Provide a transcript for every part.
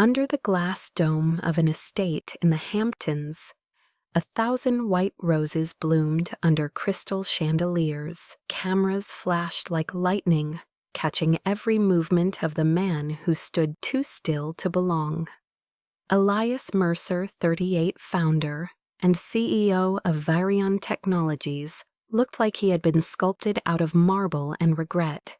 Under the glass dome of an estate in the Hamptons, 1,000 white roses bloomed under crystal chandeliers. Cameras flashed like lightning, catching every movement of the man who stood too still to belong. Elias Mercer, 38, founder and CEO of Virion Technologies, looked like he had been sculpted out of marble and regret.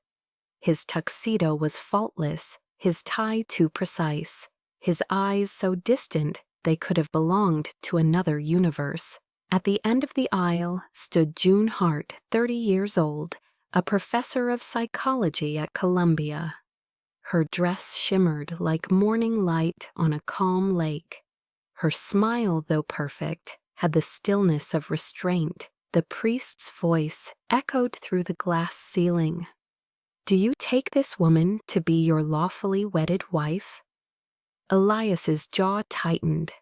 His tuxedo was faultless, his tie too precise, his eyes so distant they could have belonged to another universe. At the end of the aisle stood June Hart, 30 years old, a professor of psychology at Columbia. Her dress shimmered like morning light on a calm lake. Her smile, though perfect, had the stillness of restraint. The priest's voice echoed through the glass ceiling. "Do you take this woman to be your lawfully wedded wife?" Elias's jaw tightened.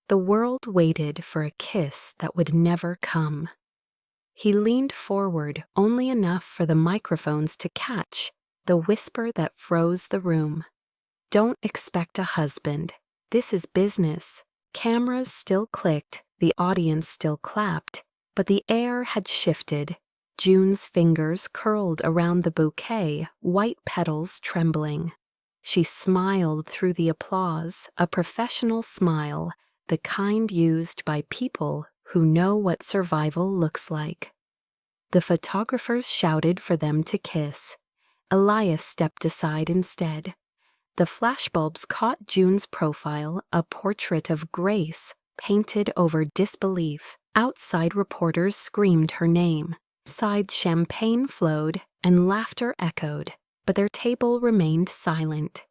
The world waited for a kiss that would never come. He leaned forward only enough for the microphones to catch the whisper that froze the room. "Don't expect a husband. This is business." Cameras still clicked, the audience still clapped, but the air had shifted. June's fingers curled around the bouquet, white petals trembling. She smiled through the applause, a professional smile, the kind used by people who know what survival looks like. The photographers shouted for them to kiss. Elias stepped aside instead. The flashbulbs caught June's profile, a portrait of grace painted over disbelief. Outside reporters screamed her name. Inside champagne flowed and laughter echoed, but their table remained silent.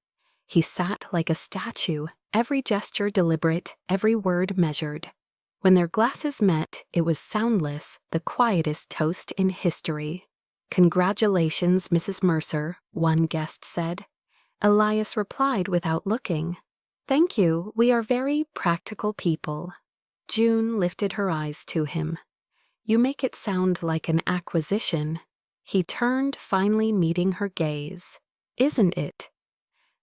He sat like a statue, every gesture deliberate, every word measured. When their glasses met, it was soundless, the quietest toast in history. "Congratulations, Mrs. Mercer," one guest said. Elias replied without looking. "Thank you, we are very practical people." June lifted her eyes to him. "You make it sound like an acquisition." He turned, finally meeting her gaze. "Isn't it?"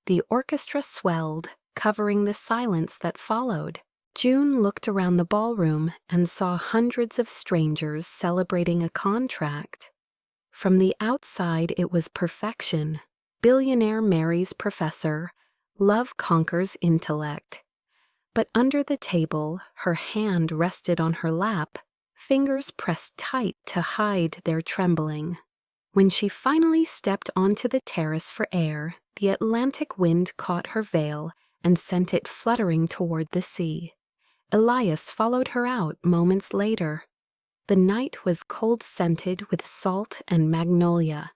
The orchestra swelled, covering the silence that followed. June looked around the ballroom and saw hundreds of strangers celebrating a contract. From the outside, it was perfection. Billionaire marries professor, love conquers intellect. But under the table, her hand rested on her lap, fingers pressed tight to hide their trembling. When she finally stepped onto the terrace for air, the Atlantic wind caught her veil and sent it fluttering toward the sea. Elias followed her out moments later. The night was cold-scented with salt and magnolia.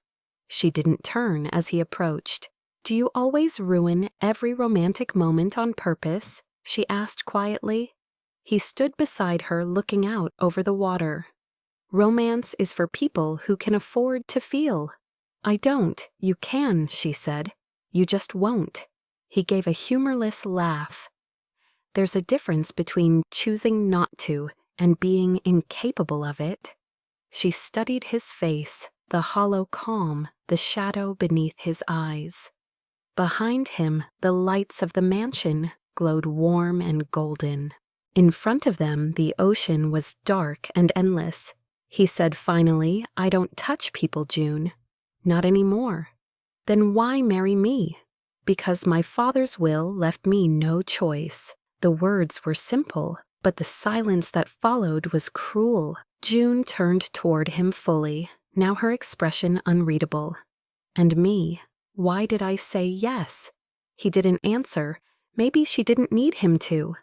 She didn't turn as he approached. "Do you always ruin every romantic moment on purpose?" she asked quietly. He stood beside her looking out over the water. "Romance is for people who can afford to feel." "I don't. You can," she said. "You just won't." He gave a humorless laugh. "There's a difference between choosing not to and being incapable of it." She studied his face, the hollow calm, the shadow beneath his eyes. Behind him, the lights of the mansion glowed warm and golden. In front of them, the ocean was dark and endless. He said finally, "I don't touch people, June. Not anymore." "Then why marry me?" "Because my father's will left me no choice." The words were simple, but the silence that followed was cruel. June turned toward him fully, now her expression unreadable. "And me? Why did I say yes?" He didn't answer. Maybe she didn't need him to.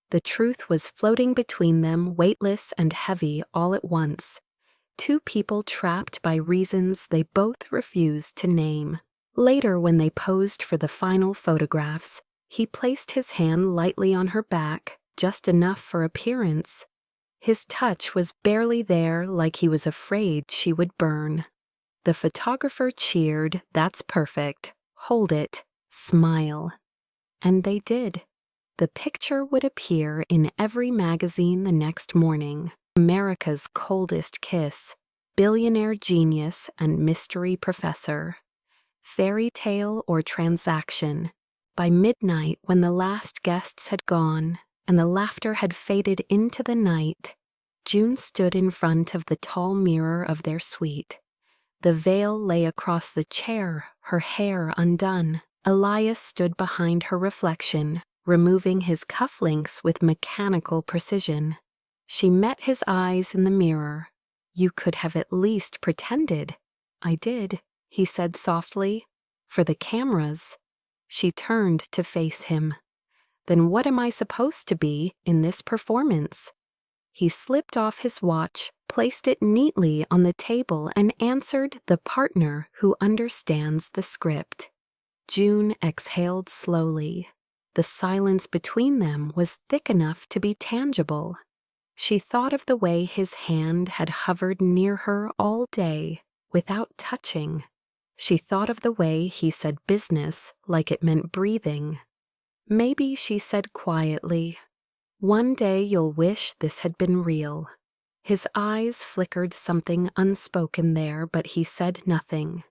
The truth was floating between them, weightless and heavy all at once. Two people trapped by reasons they both refused to name. Later, when they posed for the final photographs, he placed his hand lightly on her back, just enough for appearance. His touch was barely there, like he was afraid she would burn. The photographer cheered, "That's perfect. Hold it. Smile." And they did. The picture would appear in every magazine the next morning. America's coldest kiss. Billionaire genius and mystery professor. Fairy tale or transaction. By midnight, when the last guests had gone and the laughter had faded into the night, June stood in front of the tall mirror of their suite. The veil lay across the chair, her hair undone. Elias stood behind her reflection, removing his cufflinks with mechanical precision. She met his eyes in the mirror. "You could have at least pretended." "I did," he said softly. "For the cameras." She turned to face him. "Then what am I supposed to be in this performance?" He slipped off his watch, placed it neatly on the table, and answered, "The partner who understands the script." June exhaled slowly. The silence between them was thick enough to be tangible. She thought of the way his hand had hovered near her all day, without touching. She thought of the way he said business like it meant breathing. Maybe she said quietly, "One day you'll wish this had been real." His eyes flickered something unspoken there, but he said nothing.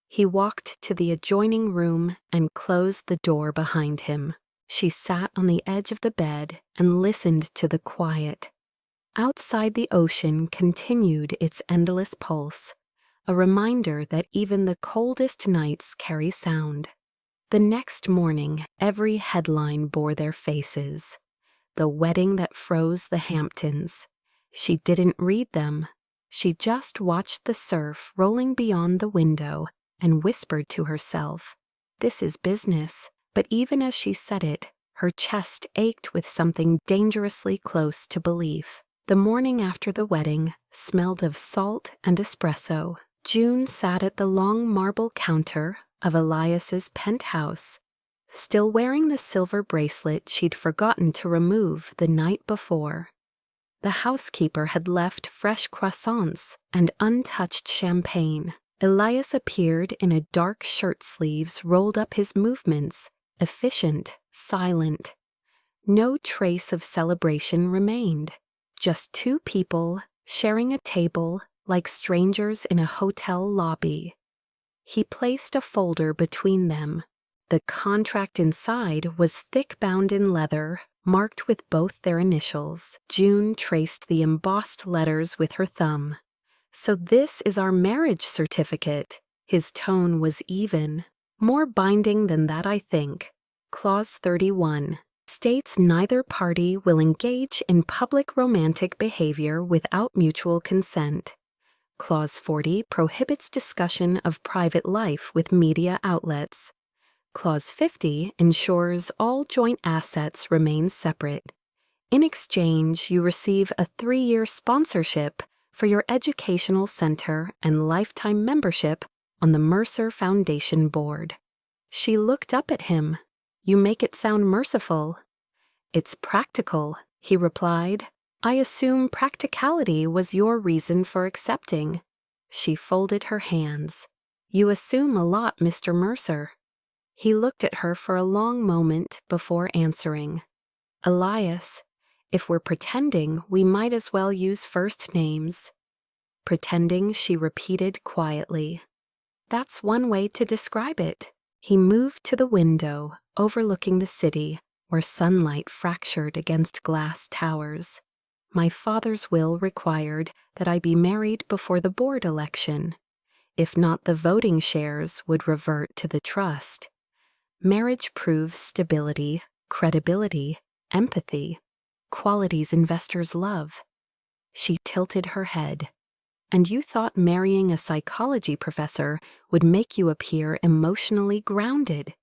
He walked to the adjoining room and closed the door behind him. She sat on the edge of the bed and listened to the quiet. Outside, the ocean continued its endless pulse, a reminder that even the coldest nights carry sound. The next morning, every headline bore their faces. The wedding that froze the Hamptons. She didn't read them. She just watched the surf rolling beyond the window and whispered to herself, "This is business." But even as she said it, her chest ached with something dangerously close to belief. The morning after the wedding smelled of salt and espresso. June sat at the long marble counter of Elias's penthouse, still wearing the silver bracelet she'd forgotten to remove the night before. The housekeeper had left fresh croissants and untouched champagne. Elias appeared in a dark shirt sleeves, rolled up his movements, efficient, silent. No trace of celebration remained. Just two people sharing a table like strangers in a hotel lobby. He placed a folder between them. The contract inside was thick-bound in leather, marked with both their initials. June traced the embossed letters with her thumb. "So this is our marriage certificate." His tone was even. "More binding than that, I think. Clause 31 states neither party will engage in public romantic behavior without mutual consent. Clause 40 prohibits discussion of private life with media outlets. Clause 50 ensures all joint assets remain separate. In exchange, you receive a 3-year sponsorship for your educational center and lifetime membership on the Mercer Foundation Board." She looked up at him. "You make it sound merciful." "It's practical," he replied. "I assume practicality was your reason for accepting." She folded her hands. "You assume a lot, Mr. Mercer." He looked at her for a long moment before answering. "Elias, if we're pretending, we might as well use first names." "Pretending," she repeated quietly. "That's one way to describe it." He moved to the window, overlooking the city, where sunlight fractured against glass towers. "My father's will required that I be married before the board election. If not, the voting shares would revert to the trust. Marriage proves stability, credibility, empathy, qualities investors love." She tilted her head. "And you thought marrying a psychology professor would make you appear emotionally grounded."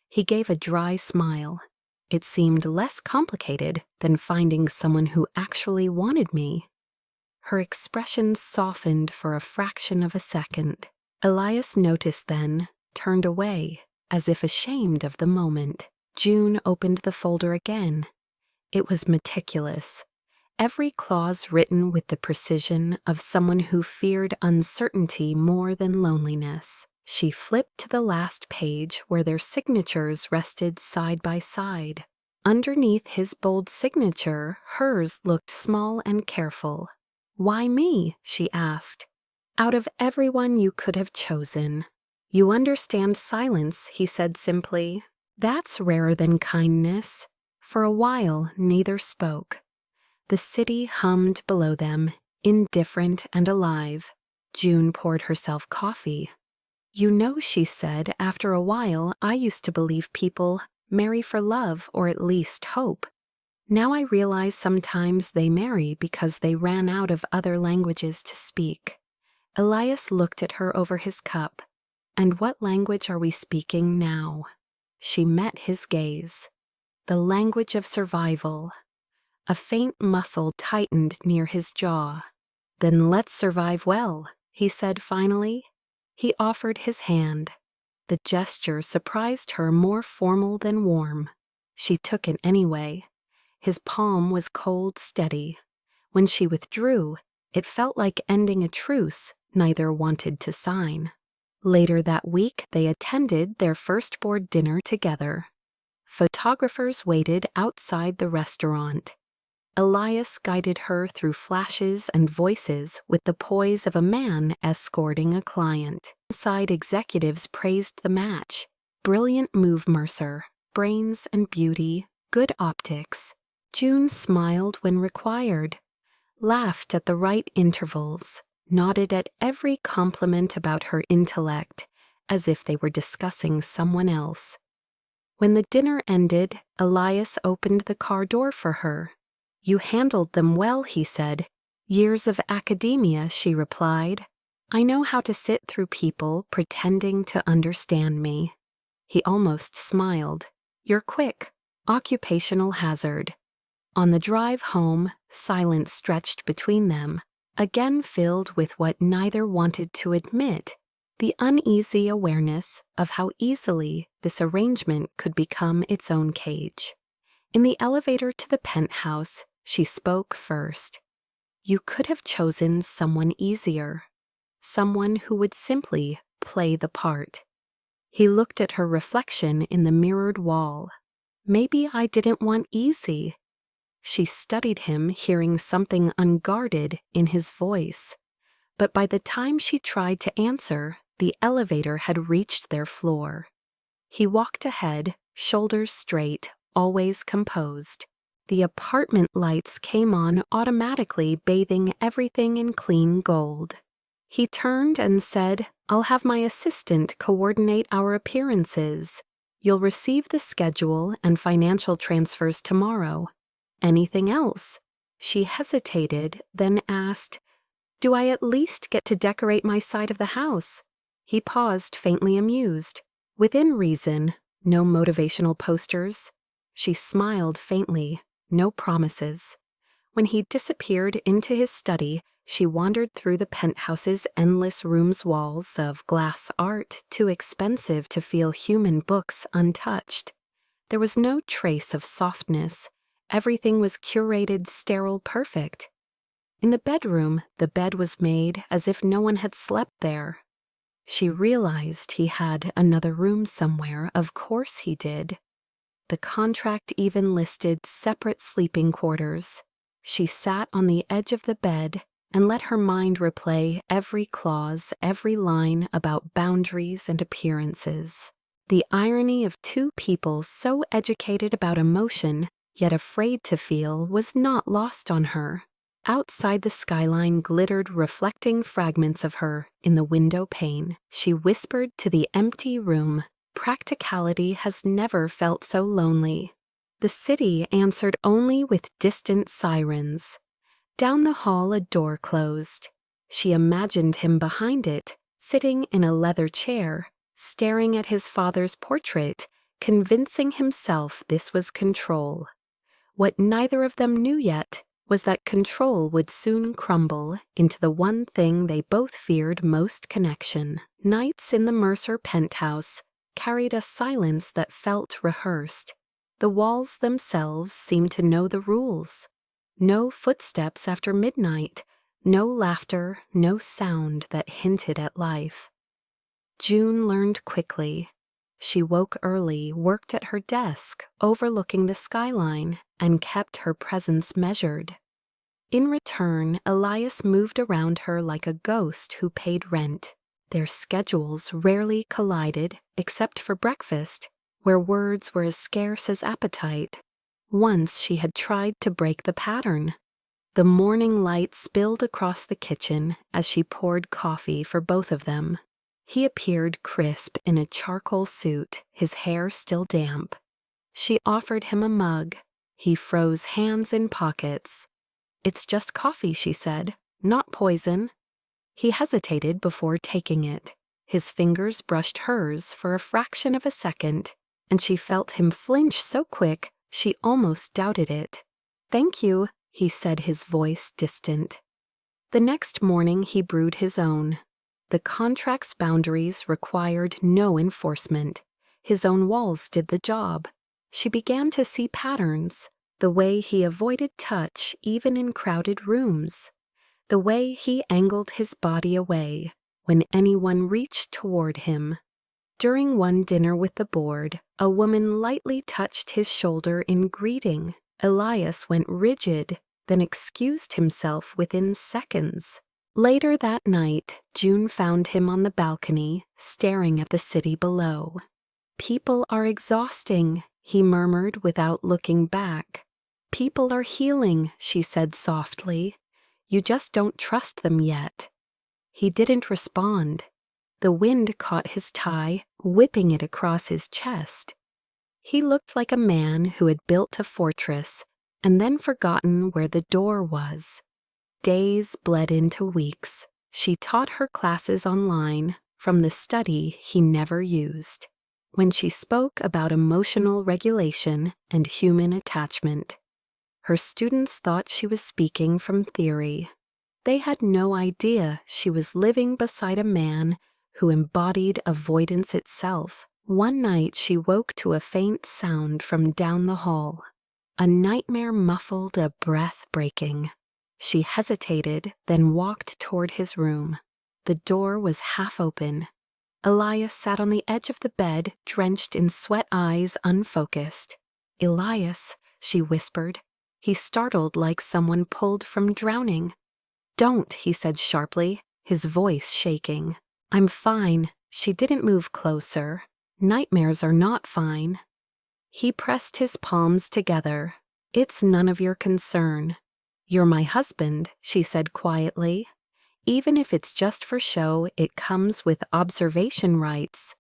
He gave a dry smile. "It seemed less complicated than finding someone who actually wanted me." Her expression softened for a fraction of a second. Elias noticed then, turned away, as if ashamed of the moment. June opened the folder again. It was meticulous. Every clause written with the precision of someone who feared uncertainty more than loneliness. She flipped to the last page where their signatures rested side by side. Underneath his bold signature, hers looked small and careful. "Why me?" she asked. "Out of everyone you could have chosen." "You understand silence," he said simply. That's rarer than kindness. For a while, neither spoke. The city hummed below them, indifferent and alive. June poured herself coffee. You know, she said, after a while, I used to believe people marry for love or at least hope. Now I realize sometimes they marry because they ran out of other languages to speak. Elias looked at her over his cup. And what language are we speaking now? She met his gaze. The language of survival. A faint muscle tightened near his jaw. Then let's survive well, he said finally. He offered his hand. The gesture surprised her, more formal than warm. She took it anyway. His palm was cold, steady. When she withdrew, it felt like ending a truce neither wanted to sign. Later that week, they attended their first board dinner together. Photographers waited outside the restaurant. Elias guided her through flashes and voices with the poise of a man escorting a client. Inside executives praised the match. Brilliant move, Mercer. Brains and beauty, good optics. June smiled when required, laughed at the right intervals, nodded at every compliment about her intellect, as if they were discussing someone else. When the dinner ended, Elias opened the car door for her. You handled them well, he said. Years of academia, she replied. I know how to sit through people pretending to understand me. He almost smiled. You're quick. Occupational hazard. On the drive home, silence stretched between them, again filled with what neither wanted to admit, the uneasy awareness of how easily this arrangement could become its own cage. In the elevator to the penthouse, she spoke first. You could have chosen someone easier, someone who would simply play the part. He looked at her reflection in the mirrored wall. Maybe I didn't want easy. She studied him, hearing something unguarded in his voice. But by the time she tried to answer, the elevator had reached their floor. He walked ahead, shoulders straight, always composed. The apartment lights came on automatically, bathing everything in clean gold. He turned and said, I'll have my assistant coordinate our appearances. You'll receive the schedule and financial transfers tomorrow. Anything else? She hesitated, then asked, Do I at least get to decorate my side of the house? He paused, faintly amused. Within reason, no motivational posters. She smiled faintly, no promises. When he disappeared into his study, she wandered through the penthouse's endless room's walls of glass art too expensive to feel human books untouched. There was no trace of softness. Everything was curated, sterile, perfect. In the bedroom, the bed was made as if no one had slept there. She realized he had another room somewhere. Of course he did. The contract even listed separate sleeping quarters. She sat on the edge of the bed and let her mind replay every clause, every line about boundaries and appearances. The irony of two people so educated about emotion, yet afraid to feel, was not lost on her. Outside, the skyline glittered, reflecting fragments of her in the window pane. She whispered to the empty room, Practicality has never felt so lonely. The city answered only with distant sirens. Down the hall, a door closed. She imagined him behind it, sitting in a leather chair, staring at his father's portrait, convincing himself this was control. What neither of them knew yet was that control would soon crumble into the one thing they both feared most: connection. Nights in the Mercer penthouse carried a silence that felt rehearsed. The walls themselves seemed to know the rules. No footsteps after midnight, no laughter, no sound that hinted at life. June learned quickly. She woke early, worked at her desk, overlooking the skyline, and kept her presence measured. In return, Elias moved around her like a ghost who paid rent. Their schedules rarely collided, except for breakfast. where words were as scarce as appetite. Once she had tried to break the pattern. The morning light spilled across the kitchen as she poured coffee for both of them. He appeared crisp in a charcoal suit, his hair still damp. She offered him a mug. He froze hands in pockets. "It's just coffee," she said, "not poison." He hesitated before taking it. His fingers brushed hers for a fraction of a second, and she felt him flinch so quick she almost doubted it. "Thank you," he said, his voice distant. The next morning he brewed his own. The contract's boundaries required no enforcement. His own walls did the job. She began to see patterns, the way he avoided touch even in crowded rooms, the way he angled his body away when anyone reached toward him. During one dinner with the board, a woman lightly touched his shoulder in greeting. Elias went rigid, then excused himself within seconds. Later that night, June found him on the balcony, staring at the city below. "People are exhausting," he murmured without looking back. "People are healing," she said softly. "You just don't trust them yet." He didn't respond. The wind caught his tie, whipping it across his chest. He looked like a man who had built a fortress and then forgotten where the door was. Days bled into weeks. She taught her classes online from the study he never used. When she spoke about emotional regulation and human attachment, her students thought she was speaking from theory. They had no idea she was living beside a man who embodied avoidance itself. One night she woke to a faint sound from down the hall. A nightmare muffled a breath breaking. She hesitated, then walked toward his room. The door was half open. Elias sat on the edge of the bed, drenched in sweat, eyes unfocused. "Elias," she whispered. He startled like someone pulled from drowning. "Don't," he said sharply, his voice shaking. "I'm fine." She didn't move closer. "Nightmares are not fine." He pressed his palms together. "It's none of your concern." "You're my husband," she said quietly. "Even if it's just for show, it comes with observation rights."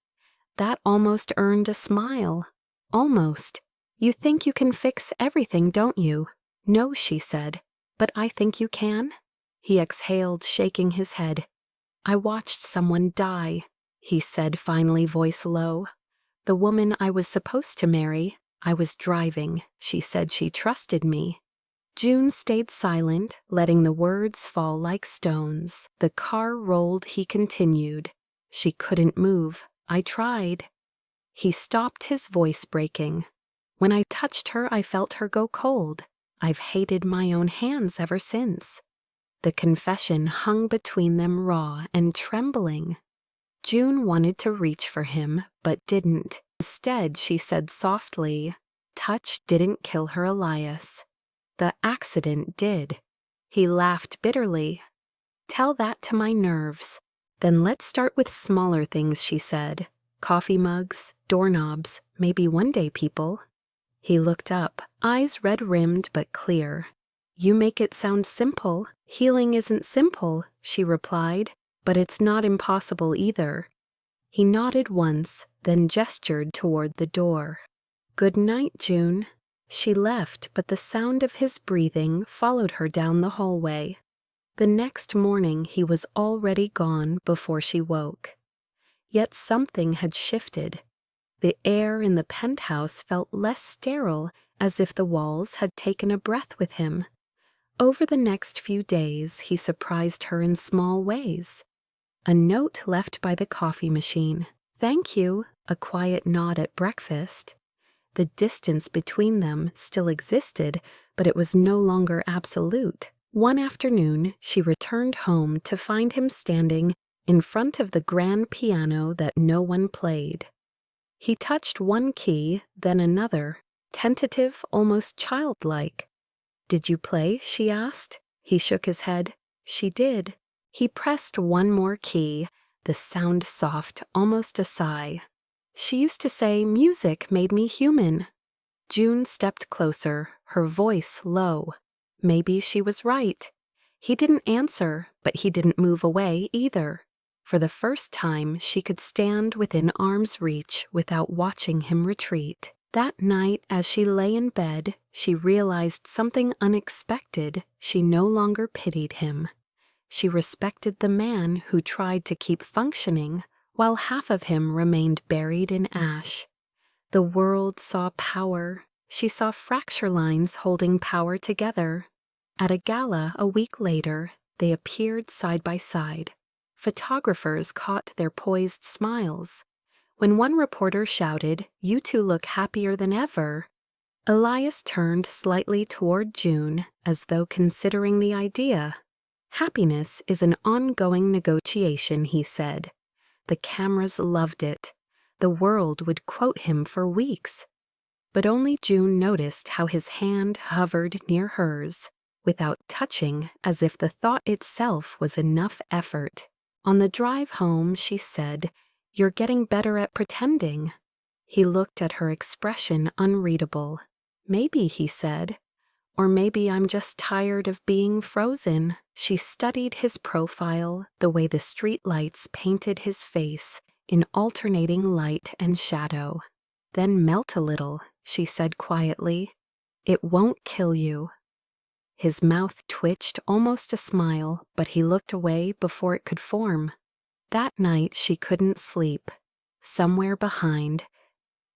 That almost earned a smile. "Almost. You think you can fix everything, don't you?" "No," she said. "But I think you can." He exhaled, shaking his head. "I watched someone die," he said, finally, voice low. "The woman I was supposed to marry. I was driving. She said she trusted me." June stayed silent, letting the words fall like stones. The car rolled, he continued. "She couldn't move. I tried." He stopped, his voice breaking. "When I touched her, I felt her go cold. I've hated my own hands ever since." The confession hung between them, raw and trembling. June wanted to reach for him, but didn't. Instead, she said softly, "Touch didn't kill her, Elias. The accident did." He laughed bitterly. "Tell that to my nerves." "Then let's start with smaller things," she said. "Coffee mugs, doorknobs, maybe one day people." He looked up, eyes red-rimmed but clear. "You make it sound simple." "Healing isn't simple," she replied, "but it's not impossible either." He nodded once, then gestured toward the door. "Good night, June." She left, but the sound of his breathing followed her down the hallway. The next morning he was already gone before she woke. Yet something had shifted. The air in the penthouse felt less sterile, as if the walls had taken a breath with him. Over the next few days he surprised her in small ways. A note left by the coffee machine. "Thank you," a quiet nod at breakfast. The distance between them still existed, but it was no longer absolute. One afternoon, she returned home to find him standing in front of the grand piano that no one played. He touched one key, then another, tentative, almost childlike. "Did you play?" she asked. He shook his head. "She did." He pressed one more key, the sound soft, almost a sigh. She used to say music made me human. June stepped closer, her voice low. Maybe she was right. He didn't answer, but he didn't move away either. For the first time, she could stand within arm's reach without watching him retreat. That night, as she lay in bed, she realized something unexpected. She no longer pitied him. She respected the man who tried to keep functioning while half of him remained buried in ash. The world saw power. She saw fracture lines holding power together. At a gala a week later, they appeared side by side. Photographers caught their poised smiles. When one reporter shouted, "You two look happier than ever," Elias turned slightly toward June as though considering the idea. "Happiness is an ongoing negotiation," he said. The cameras loved it. The world would quote him for weeks. But only June noticed how his hand hovered near hers, without touching, as if the thought itself was enough effort. On the drive home, she said, "You're getting better at pretending." He looked at her expression unreadable. "Maybe," he said. "Or maybe I'm just tired of being frozen." She studied his profile, the way the street lights painted his face in alternating light and shadow. "Then melt a little," she said quietly. "It won't kill you." His mouth twitched almost a smile, but he looked away before it could form. That night she couldn't sleep. Somewhere behind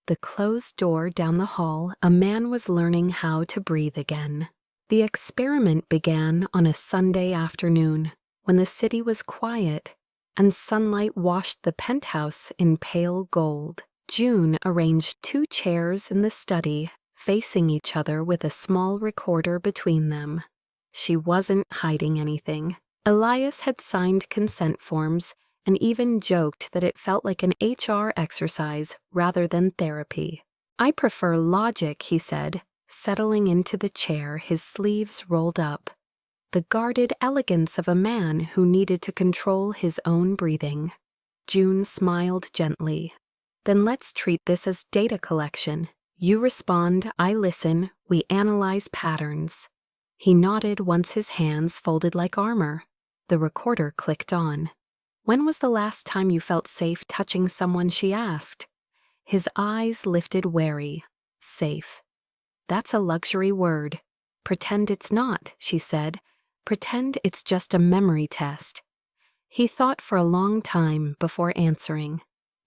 the closed door down the hall, a man was learning how to breathe again. The experiment began on a Sunday afternoon, when the city was quiet, and sunlight washed the penthouse in pale gold. June arranged 2 chairs in the study, facing each other with a small recorder between them. She wasn't hiding anything. Elias had signed consent forms and even joked that it felt like an HR exercise rather than therapy. "I prefer logic," he said, settling into the chair, his sleeves rolled up. The guarded elegance of a man who needed to control his own breathing. June smiled gently. "Then let's treat this as data collection. You respond, I listen, we analyze patterns." He nodded once his hands folded like armor. The recorder clicked on. "When was the last time you felt safe touching someone?" she asked. His eyes lifted wary. "Safe. That's a luxury word." "Pretend it's not," she said. "Pretend it's just a memory test." He thought for a long time before answering.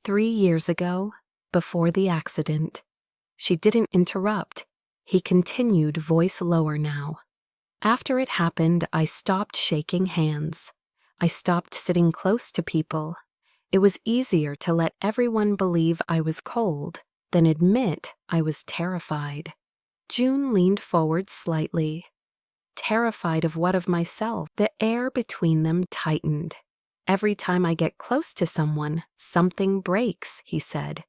3 years ago, before the accident. She didn't interrupt. He continued, voice lower now. "After it happened, I stopped shaking hands. I stopped sitting close to people. It was easier to let everyone believe I was cold than admit I was terrified." June leaned forward slightly. "Terrified of what? Of myself?" The air between them tightened. "Every time I get close to someone, something breaks," he said.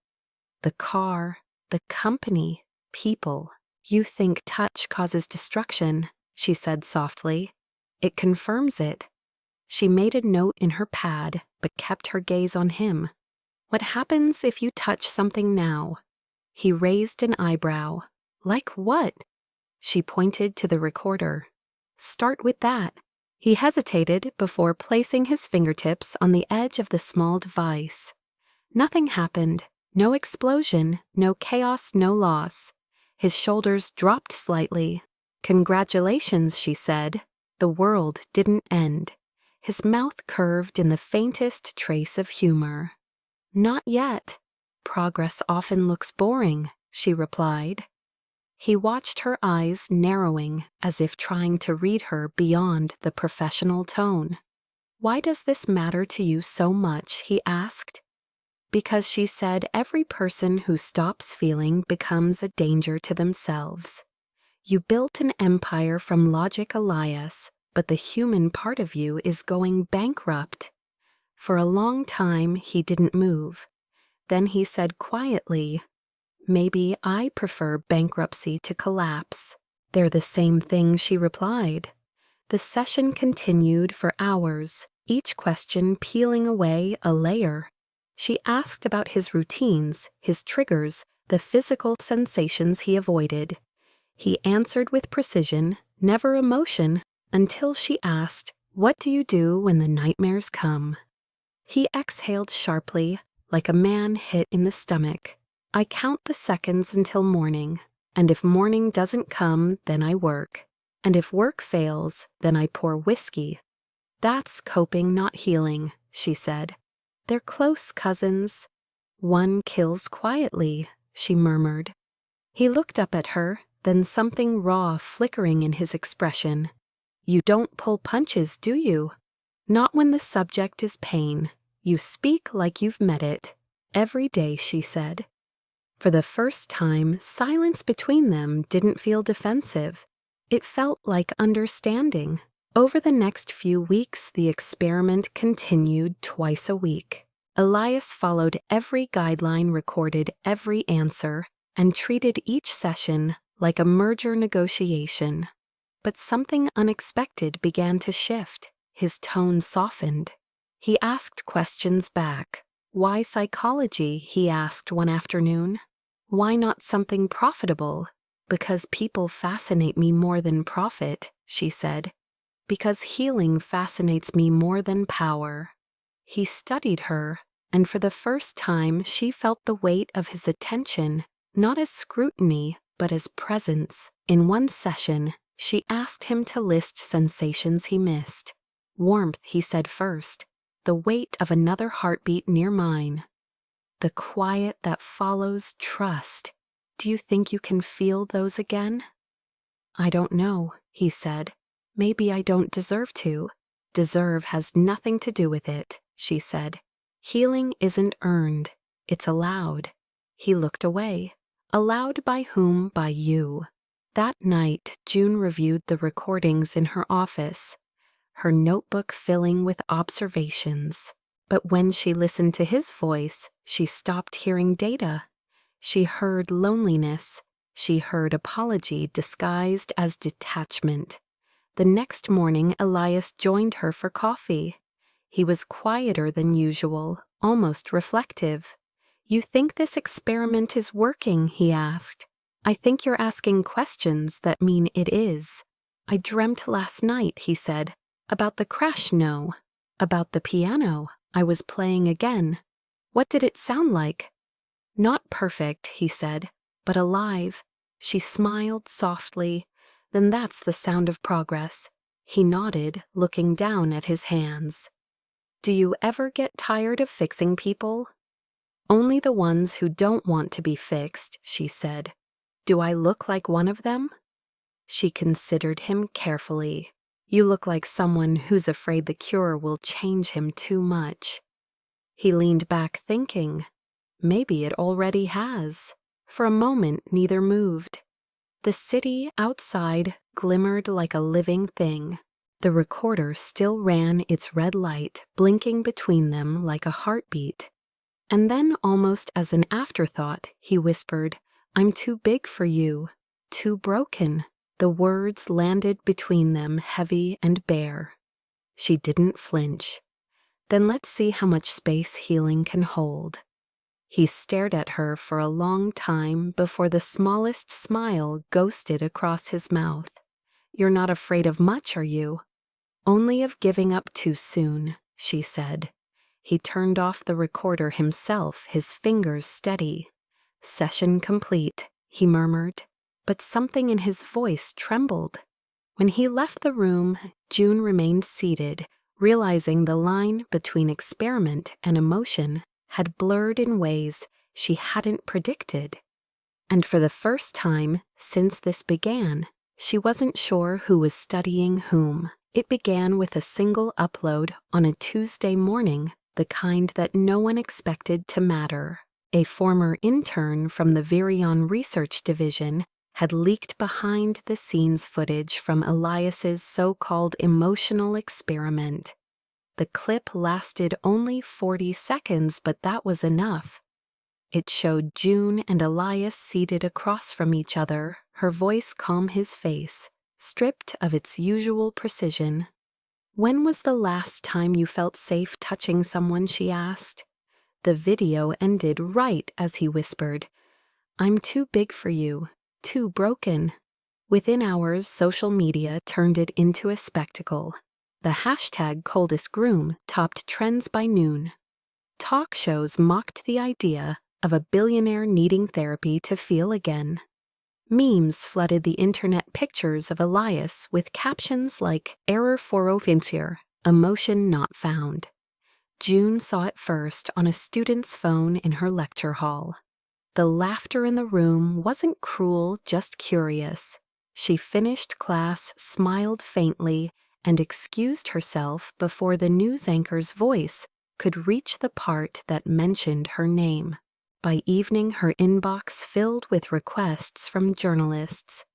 "The car, the company, people." "You think touch causes destruction," she said softly. "It confirms it." She made a note in her pad, but kept her gaze on him. "What happens if you touch something now?" He raised an eyebrow. "Like what?" She pointed to the recorder. "Start with that." He hesitated before placing his fingertips on the edge of the small device. Nothing happened. No explosion, no chaos, no loss. His shoulders dropped slightly. "Congratulations," she said. The world didn't end. His mouth curved in the faintest trace of humor. "Not yet. Progress often looks boring," she replied. He watched her eyes narrowing, as if trying to read her beyond the professional tone. "Why does this matter to you so much?" he asked. "Because," she said, "every person who stops feeling becomes a danger to themselves. You built an empire from logic, Elias, but the human part of you is going bankrupt." For a long time he didn't move. Then he said quietly, "Maybe I prefer bankruptcy to collapse." "They're the same thing," she replied. The session continued for hours, each question peeling away a layer. She asked about his routines, his triggers, the physical sensations he avoided. He answered with precision, never emotion, until she asked, "What do you do when the nightmares come?" He exhaled sharply, like a man hit in the stomach. "I count the seconds until morning, and if morning doesn't come, then I work. And if work fails, then I pour whiskey." "That's coping, not healing," she said. "They're close cousins." "One kills quietly," she murmured. He looked up at her, then something raw flickering in his expression. "You don't pull punches, do you?" "Not when the subject is pain. You speak like you've met it." "Every day," she said. For the first time, silence between them didn't feel defensive. It felt like understanding. Over the next few weeks, the experiment continued twice a week. Elias followed every guideline, recorded every answer, and treated each session like a merger negotiation. But something unexpected began to shift. His tone softened. He asked questions back. "Why psychology?" he asked one afternoon. "Why not something profitable?" "Because people fascinate me more than profit," she said. "Because healing fascinates me more than power." He studied her, and for the first time she felt the weight of his attention, not as scrutiny, but as presence. In one session, she asked him to list sensations he missed. "Warmth," he said first, "the weight of another heartbeat near mine." "The quiet that follows trust. Do you think you can feel those again?" "I don't know," he said. "Maybe I don't deserve to." "Deserve has nothing to do with it," she said. "Healing isn't earned, it's allowed." He looked away. "Allowed by whom? By you." That night, June reviewed the recordings in her office, her notebook filling with observations. But when she listened to his voice, she stopped hearing data. She heard loneliness. She heard apology disguised as detachment. The next morning, Elias joined her for coffee. He was quieter than usual, almost reflective. "You think this experiment is working?" he asked. "I think you're asking questions that mean it is." "I dreamt last night," he said. "About the crash, no. About the piano. I was playing again." "What did it sound like?" "Not perfect," he said, "but alive." She smiled softly. "Then that's the sound of progress." He nodded, looking down at his hands. "Do you ever get tired of fixing people?" "Only the ones who don't want to be fixed," she said. "Do I look like one of them?" She considered him carefully. "You look like someone who's afraid the cure will change him too much." He leaned back thinking, maybe it already has. For a moment, neither moved. The city outside glimmered like a living thing. The recorder still ran its red light, blinking between them like a heartbeat. And then, almost as an afterthought, he whispered, "I'm too big for you, too broken." The words landed between them heavy and bare. She didn't flinch. "Then let's see how much space healing can hold." He stared at her for a long time before the smallest smile ghosted across his mouth. "You're not afraid of much, are you?" "Only of giving up too soon," she said. He turned off the recorder himself, his fingers steady. "Session complete," he murmured, but something in his voice trembled. When he left the room, June remained seated, realizing the line between experiment and emotion had blurred in ways she hadn't predicted. And for the first time since this began, she wasn't sure who was studying whom. It began with a single upload on a Tuesday morning, the kind that no one expected to matter. A former intern from the Virion Research Division had leaked behind-the-scenes footage from Elias's so-called emotional experiment. The clip lasted only 40 seconds, but that was enough. It showed June and Elias seated across from each other, her voice calm his face, stripped of its usual precision. "When was the last time you felt safe touching someone?" she asked. The video ended right as he whispered, "I'm too big for you, too broken." Within hours, social media turned it into a spectacle. The hashtag #ColdestGroom topped trends by noon. Talk shows mocked the idea of a billionaire needing therapy to feel again. Memes flooded the internet pictures of Elias with captions like "Error 404, emotion not found." June saw it first on a student's phone in her lecture hall. The laughter in the room wasn't cruel, just curious. She finished class, smiled faintly, and excused herself before the news anchor's voice could reach the part that mentioned her name. By evening, her inbox filled with requests from journalists.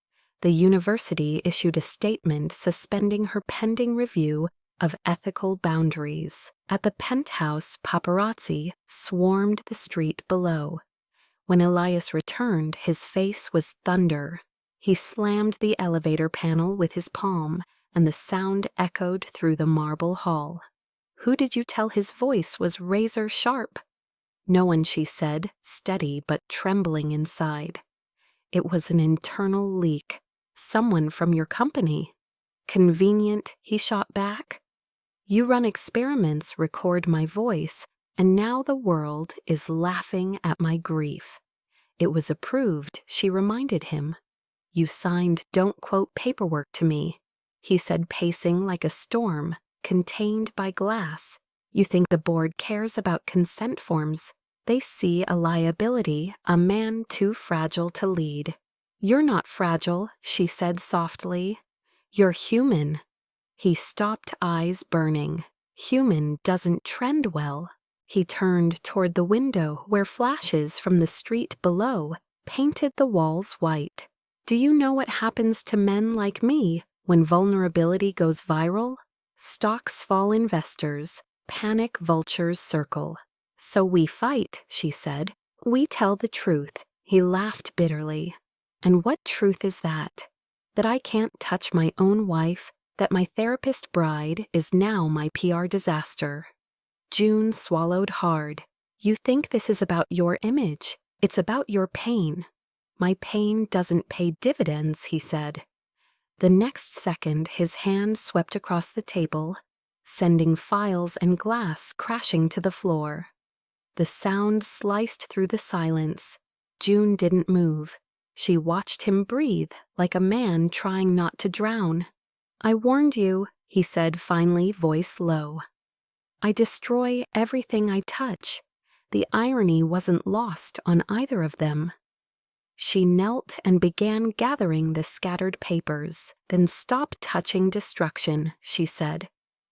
The university issued a statement suspending her pending review of ethical boundaries. At the penthouse, paparazzi swarmed the street below. When Elias returned, his face was thunder. He slammed the elevator panel with his palm, and the sound echoed through the marble hall. "Who did you tell his voice was razor sharp?" "No one," she said, steady but trembling inside. "It was an internal leak. Someone from your company." "Convenient," he shot back. "You run experiments, record my voice, and now the world is laughing at my grief." "It was approved," she reminded him. "You signed don't quote paperwork to me," he said, pacing like a storm, contained by glass. "You think the board cares about consent forms? They see a liability, a man too fragile to lead." "You're not fragile," she said softly. "You're human." He stopped, eyes burning. "Human doesn't trend well." He turned toward the window where flashes from the street below painted the walls white. "Do you know what happens to men like me when vulnerability goes viral? Stocks fall, investors, panic vultures circle. So we fight," she said. "We tell the truth." He laughed bitterly. "And what truth is that? That I can't touch my own wife, that my therapist bride is now my PR disaster." June swallowed hard. "You think this is about your image. It's about your pain." "My pain doesn't pay dividends," he said. The next second, his hand swept across the table, sending files and glass crashing to the floor. The sound sliced through the silence. June didn't move. She watched him breathe like a man trying not to drown. "I warned you," he said finally, voice low. "I destroy everything I touch." The irony wasn't lost on either of them. She knelt and began gathering the scattered papers. "Then stop touching destruction," she said.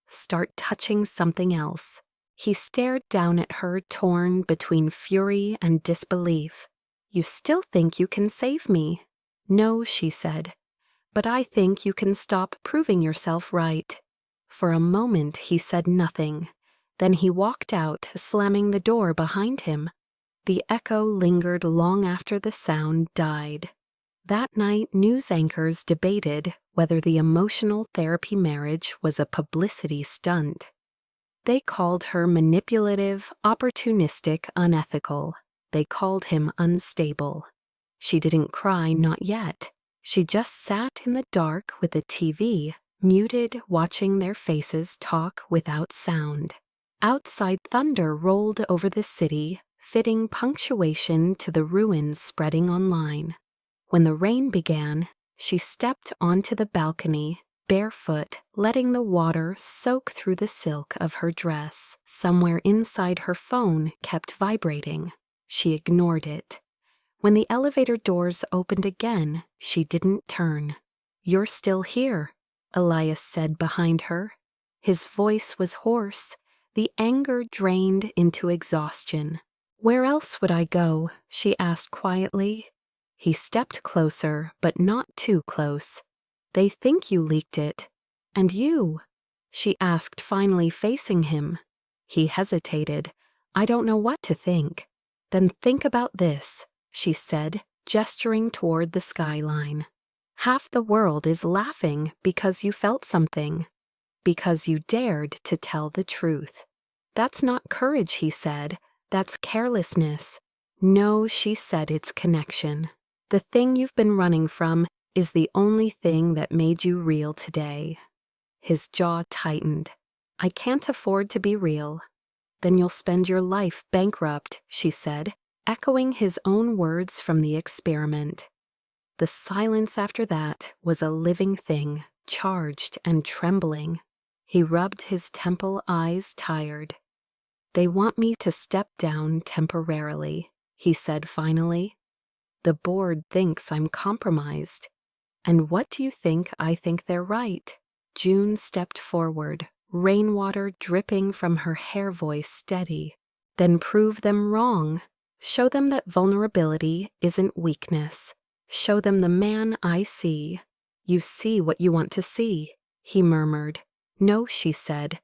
"Start touching something else." He stared down at her, torn between fury and disbelief. "You still think you can save me?" "No," she said. "But I think you can stop proving yourself right." For a moment he said nothing. Then he walked out, slamming the door behind him. The echo lingered long after the sound died. That night, news anchors debated whether the emotional therapy marriage was a publicity stunt. They called her manipulative, opportunistic, unethical. They called him unstable. She didn't cry, not yet. She just sat in the dark with the TV, muted, watching their faces talk without sound. Outside, thunder rolled over the city, fitting punctuation to the ruins spreading online. When the rain began, she stepped onto the balcony, barefoot, letting the water soak through the silk of her dress. Somewhere inside, her phone kept vibrating. She ignored it. When the elevator doors opened again, she didn't turn. "You're still here," Elias said behind her. His voice was hoarse, the anger drained into exhaustion. "Where else would I go?" she asked quietly. He stepped closer, but not too close. "They think you leaked it." "And you?" she asked, finally facing him. He hesitated. "I don't know what to think." "Then think about this," she said, gesturing toward the skyline. "Half the world is laughing because you felt something, because you dared to tell the truth." "That's not courage," he said. That's carelessness. No, she said, it's connection. The thing you've been running from is the only thing that made you real today. His jaw tightened. I can't afford to be real. Then you'll spend your life bankrupt, she said, echoing his own words from the experiment. The silence after that was a living thing, charged and trembling. He rubbed his temple, eyes tired. They want me to step down temporarily, he said finally. The board thinks I'm compromised. And what do you think I think they're right? June stepped forward, rainwater dripping from her hair, voice steady. Then prove them wrong. Show them that vulnerability isn't weakness. Show them the man I see. You see what you want to see, he murmured. No, she said.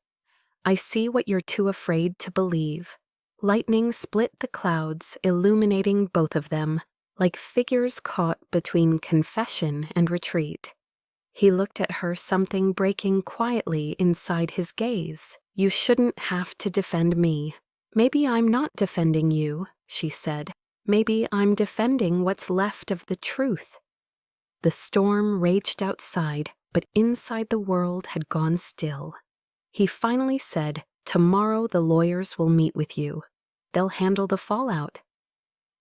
I see what you're too afraid to believe. Lightning split the clouds, illuminating both of them, like figures caught between confession and retreat. He looked at her, something breaking quietly inside his gaze. You shouldn't have to defend me. Maybe I'm not defending you, she said. Maybe I'm defending what's left of the truth. The storm raged outside, but inside the world had gone still. He finally said, tomorrow the lawyers will meet with you. They'll handle the fallout.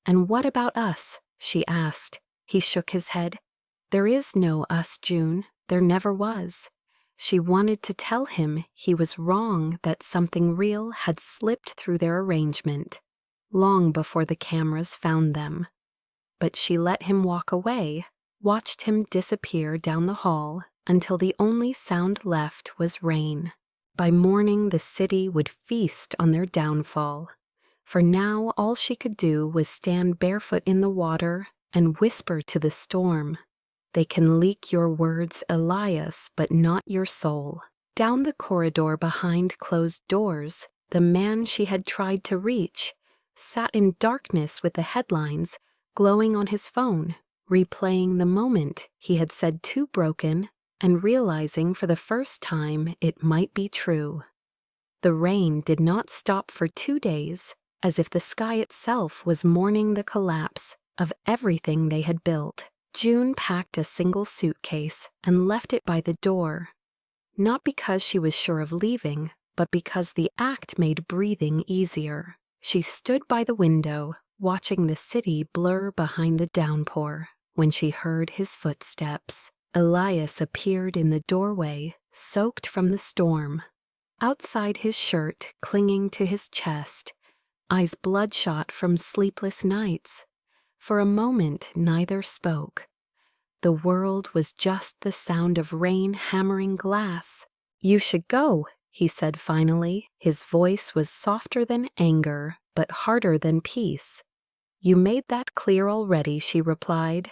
And what about us? She asked. He shook his head. There is no us, June. There never was. She wanted to tell him he was wrong, that something real had slipped through their arrangement, long before the cameras found them. But she let him walk away, watched him disappear down the hall until the only sound left was rain. By morning, the city would feast on their downfall. For now, all she could do was stand barefoot in the water and whisper to the storm. They can leak your words, Elias, but not your soul. Down the corridor behind closed doors, the man she had tried to reach sat in darkness with the headlines glowing on his phone, replaying the moment he had said too broken and realizing for the first time it might be true. The rain did not stop for 2 days, as if the sky itself was mourning the collapse of everything they had built. June packed a single suitcase and left it by the door, not because she was sure of leaving, but because the act made breathing easier. She stood by the window, watching the city blur behind the downpour, when she heard his footsteps. Elias appeared in the doorway, soaked from the storm. Outside, his shirt clinging to his chest, eyes bloodshot from sleepless nights. For a moment, neither spoke. The world was just the sound of rain hammering glass. You should go, he said finally. His voice was softer than anger, but harder than peace. You made that clear already, she replied.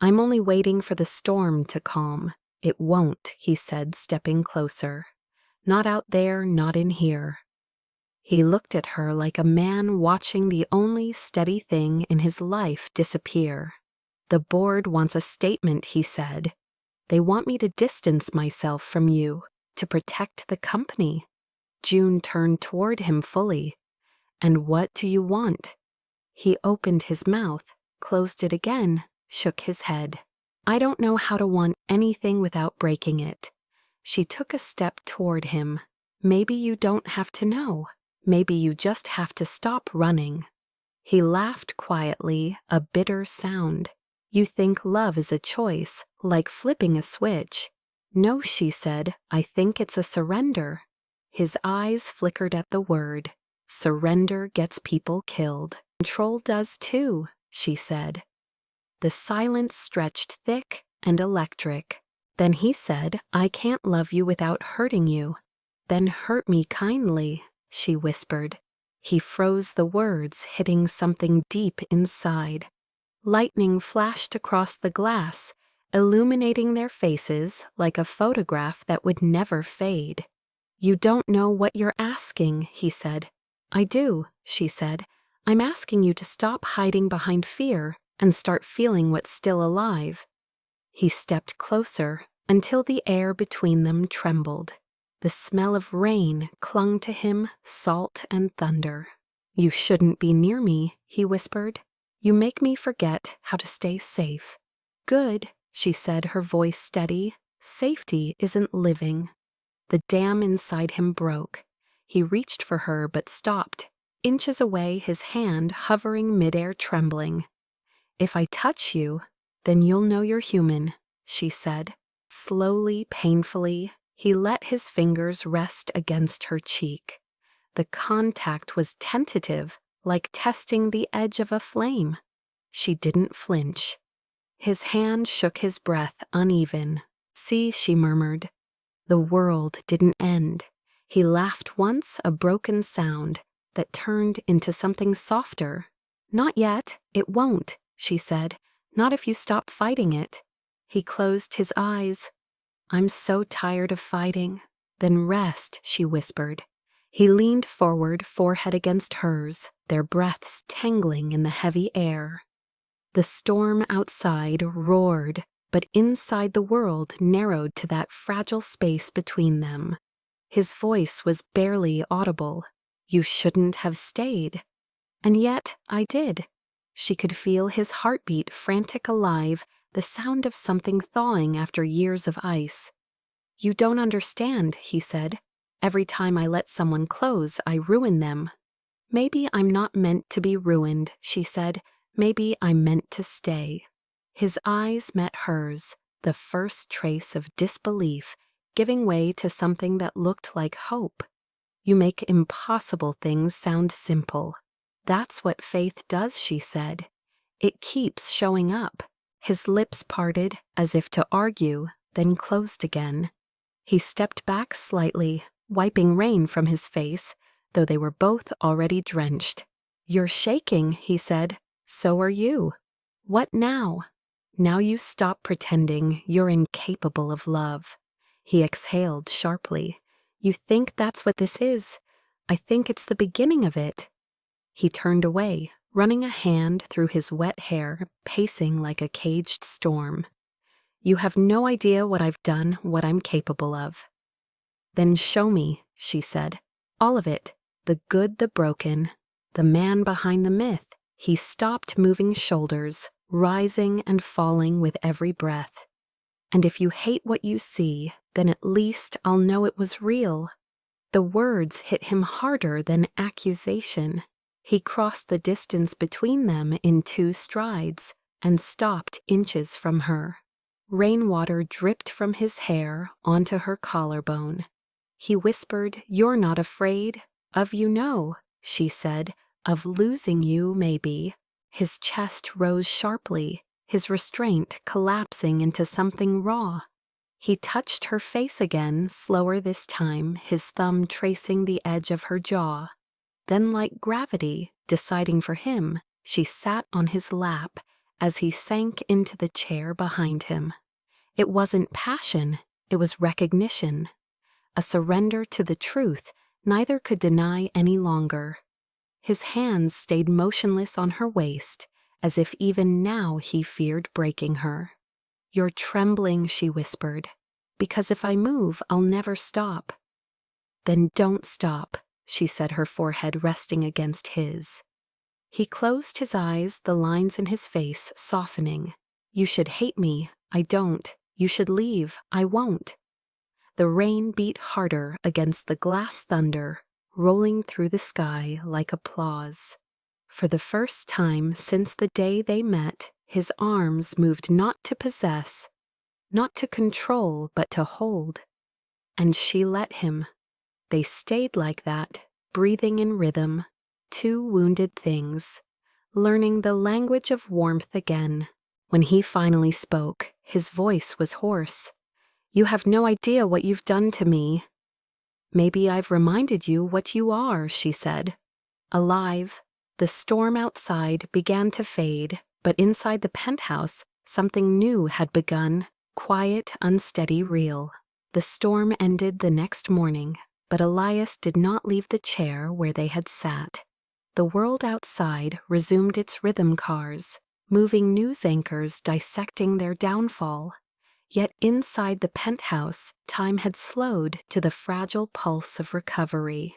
I'm only waiting for the storm to calm. It won't, he said, stepping closer. Not out there, not in here. He looked at her like a man watching the only steady thing in his life disappear. The board wants a statement, he said. They want me to distance myself from you, to protect the company. June turned toward him fully. And what do you want? He opened his mouth, closed it again, shook his head. I don't know how to want anything without breaking it. She took a step toward him. Maybe you don't have to know. Maybe you just have to stop running. He laughed quietly, a bitter sound. You think love is a choice, like flipping a switch. No, she said, I think it's a surrender. His eyes flickered at the word. Surrender gets people killed. Control does too, she said. The silence stretched thick and electric. Then he said, I can't love you without hurting you. Then hurt me kindly, she whispered. He froze, the words hitting something deep inside. Lightning flashed across the glass, illuminating their faces like a photograph that would never fade. You don't know what you're asking, he said. I do, she said. I'm asking you to stop hiding behind fear and start feeling what's still alive. He stepped closer until the air between them trembled. The smell of rain clung to him, salt and thunder. "You shouldn't be near me," he whispered. "You make me forget how to stay safe." "Good," she said, her voice steady. "Safety isn't living." The dam inside him broke. He reached for her but stopped, inches away, his hand hovering midair, trembling. "If I touch you, then you'll know you're human," she said. Slowly, painfully, he let his fingers rest against her cheek. The contact was tentative, like testing the edge of a flame. She didn't flinch. His hand shook his breath uneven. "See," she murmured. The world didn't end. He laughed once, a broken sound that turned into something softer. "Not yet. It won't," she said. "Not if you stop fighting it." He closed his eyes. "I'm so tired of fighting." "Then rest," she whispered. He leaned forward, forehead against hers, their breaths tangling in the heavy air. The storm outside roared, but inside the world narrowed to that fragile space between them. His voice was barely audible. "You shouldn't have stayed." "And yet I did." She could feel his heartbeat, frantic, alive, the sound of something thawing after years of ice. "You don't understand," he said. "Every time I let someone close, I ruin them." "Maybe I'm not meant to be ruined," she said. "Maybe I'm meant to stay." His eyes met hers, the first trace of disbelief giving way to something that looked like hope. "You make impossible things sound simple." "That's what faith does," she said. "It keeps showing up." His lips parted as if to argue, then closed again. He stepped back slightly, wiping rain from his face, though they were both already drenched. "You're shaking," he said. "So are you." "What now?" "Now you stop pretending you're incapable of love." He exhaled sharply. "You think that's what this is? I think it's the beginning of it." He turned away, running a hand through his wet hair, pacing like a caged storm. "You have no idea what I've done, what I'm capable of." "Then show me," she said. "All of it. The good, the broken, the man behind the myth." He stopped moving shoulders, rising and falling with every breath. "And if you hate what you see, then at least I'll know it was real." The words hit him harder than accusation. He crossed the distance between them in 2 strides and stopped inches from her. Rainwater dripped from his hair onto her collarbone. He whispered, "You're not afraid of she said, "of losing you, maybe." His chest rose sharply, his restraint collapsing into something raw. He touched her face again, slower this time, his thumb tracing the edge of her jaw. Then, like gravity, deciding for him, she sat on his lap as he sank into the chair behind him. It wasn't passion, it was recognition. A surrender to the truth neither could deny any longer. His hands stayed motionless on her waist, as if even now he feared breaking her. "You're trembling," she whispered. "Because if I move, I'll never stop." "Then don't stop," she said, her forehead resting against his. He closed his eyes, the lines in his face softening. "You should hate me. I don't. You should leave. I won't." The rain beat harder against the glass thunder, rolling through the sky like applause. For the first time since the day they met, his arms moved not to possess, not to control, but to hold. And she let him. They stayed like that, breathing in rhythm, 2 wounded things, learning the language of warmth again. When he finally spoke, his voice was hoarse. "You have no idea what you've done to me." "Maybe I've reminded you what you are," she said. Alive. The storm outside began to fade, but inside the penthouse, something new had begun, quiet, unsteady, real. The storm ended the next morning, but Elias did not leave the chair where they had sat. The world outside resumed its rhythm cars, moving news anchors dissecting their downfall. Yet inside the penthouse, time had slowed to the fragile pulse of recovery.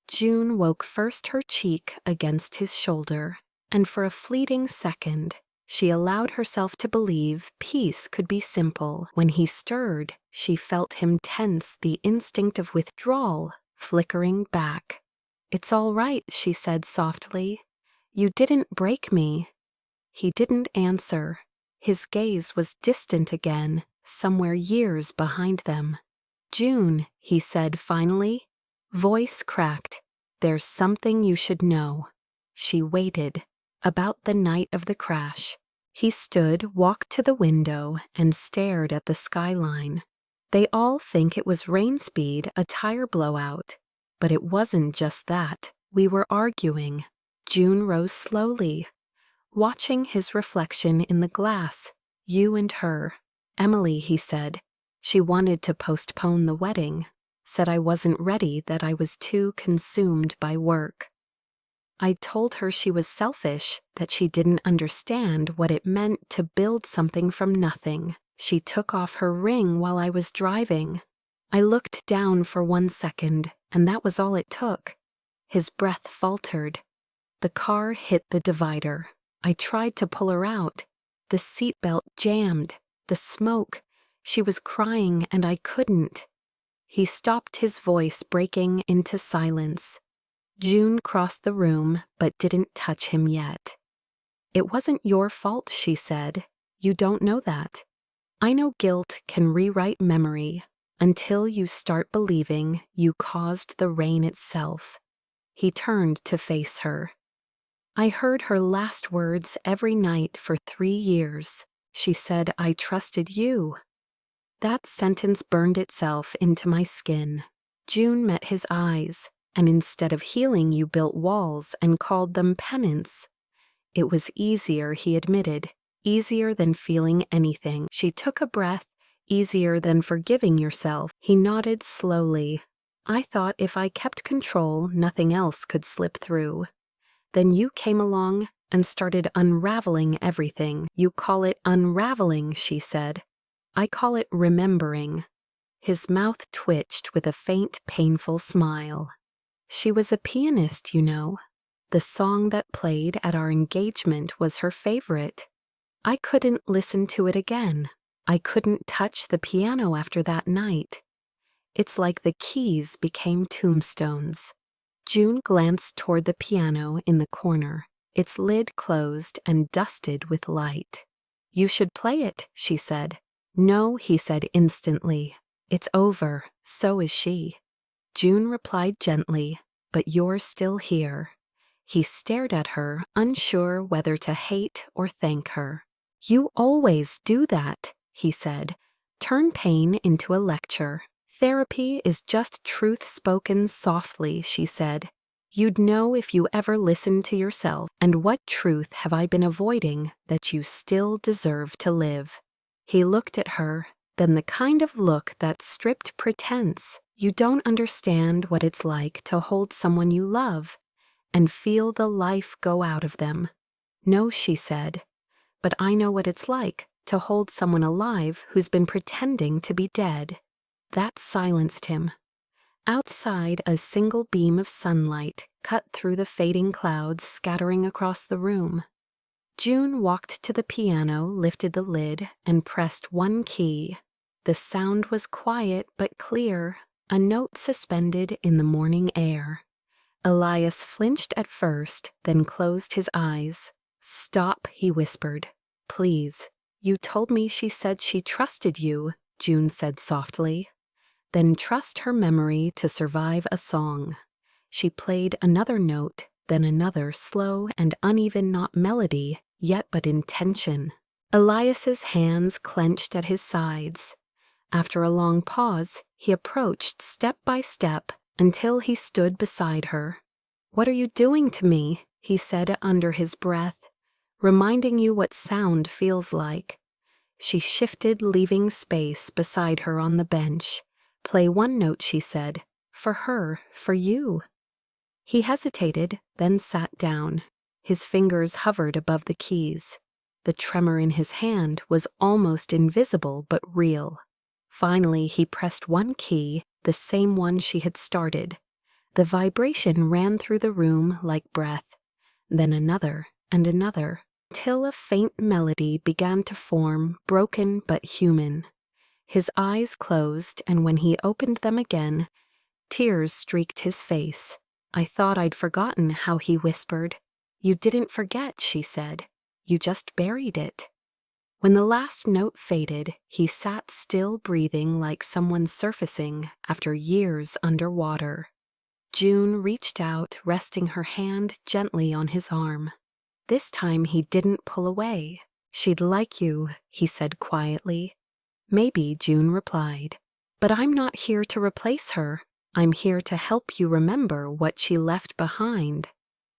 June woke first her cheek against his shoulder, and for a fleeting second, she allowed herself to believe peace could be simple. When he stirred, she felt him tense, the instinct of withdrawal flickering back. "It's all right," she said softly. "You didn't break me." He didn't answer. His gaze was distant again, somewhere years behind them. "June," he said finally. Voice cracked. "There's something you should know." She waited. About the night of the crash. He stood, walked to the window, and stared at the skyline. They all think it was rain speed, a tire blowout. But it wasn't just that. We were arguing. June rose slowly, watching his reflection in the glass. "You and her." "Emily," he said. "She wanted to postpone the wedding. Said I wasn't ready, that I was too consumed by work. I told her she was selfish, that she didn't understand what it meant to build something from nothing. She took off her ring while I was driving. I looked down for 1 second, and that was all it took." His breath faltered. "The car hit the divider. I tried to pull her out. The seatbelt jammed. The smoke. She was crying and I couldn't." He stopped, his voice breaking into silence. June crossed the room but didn't touch him yet. "It wasn't your fault," she said. "You don't know that. I know guilt can rewrite memory until you start believing you caused the rain itself." He turned to face her. "I heard her last words every night for 3 years. She said I trusted you." That sentence burned itself into my skin. June met his eyes, and instead of healing, you built walls and called them penance. It was easier, he admitted, easier than feeling anything. She took a breath. "Easier than forgiving yourself." He nodded slowly. "I thought if I kept control, nothing else could slip through. Then you came along and started unraveling everything." "You call it unraveling," she said. "I call it remembering." His mouth twitched with a faint, painful smile. "She was a pianist, you know. The song that played at our engagement was her favorite. I couldn't listen to it again. I couldn't touch the piano after that night. It's like the keys became tombstones." June glanced toward the piano in the corner, its lid closed and dusted with light. "You should play it," she said. "No," he said instantly. "It's over. So is she." June replied gently, "But you're still here." He stared at her, unsure whether to hate or thank her. "You always do that," he said. "Turn pain into a lecture." "Therapy is just truth spoken softly," she said. "You'd know if you ever listened to yourself. And what truth have I been avoiding that you still deserve to live?" He looked at her, then the kind of look that stripped pretense. "You don't understand what it's like to hold someone you love and feel the life go out of them." "No," she said, "but I know what it's like to hold someone alive who's been pretending to be dead." That silenced him. Outside, a single beam of sunlight cut through the fading clouds scattering across the room. June walked to the piano, lifted the lid, and pressed 1 key. The sound was quiet but clear, a note suspended in the morning air. Elias flinched at first, then closed his eyes. "Stop," he whispered. "Please." "You told me she said she trusted you," June said softly. "Then trust her memory to survive a song." She played another note, then another, slow and uneven, not melody, yet but intention. Elias's hands clenched at his sides. After a long pause, he approached step by step until he stood beside her. "What are you doing to me?" he said under his breath. "Reminding you what sound feels like." She shifted, leaving space beside her on the bench. "Play 1 note," she said. "For her, for you." He hesitated, then sat down. His fingers hovered above the keys. The tremor in his hand was almost invisible but real. Finally, he pressed 1 key, the same one she had started. The vibration ran through the room like breath, then another and another, till a faint melody began to form, broken but human. His eyes closed, and when he opened them again, tears streaked his face. "I thought I'd forgotten how," he whispered. "You didn't forget," she said. "You just buried it." When the last note faded, he sat still, breathing like someone surfacing after years underwater. June reached out, resting her hand gently on his arm. This time he didn't pull away. "She'd like you," he said quietly. "Maybe," June replied. "But I'm not here to replace her. I'm here to help you remember what she left behind."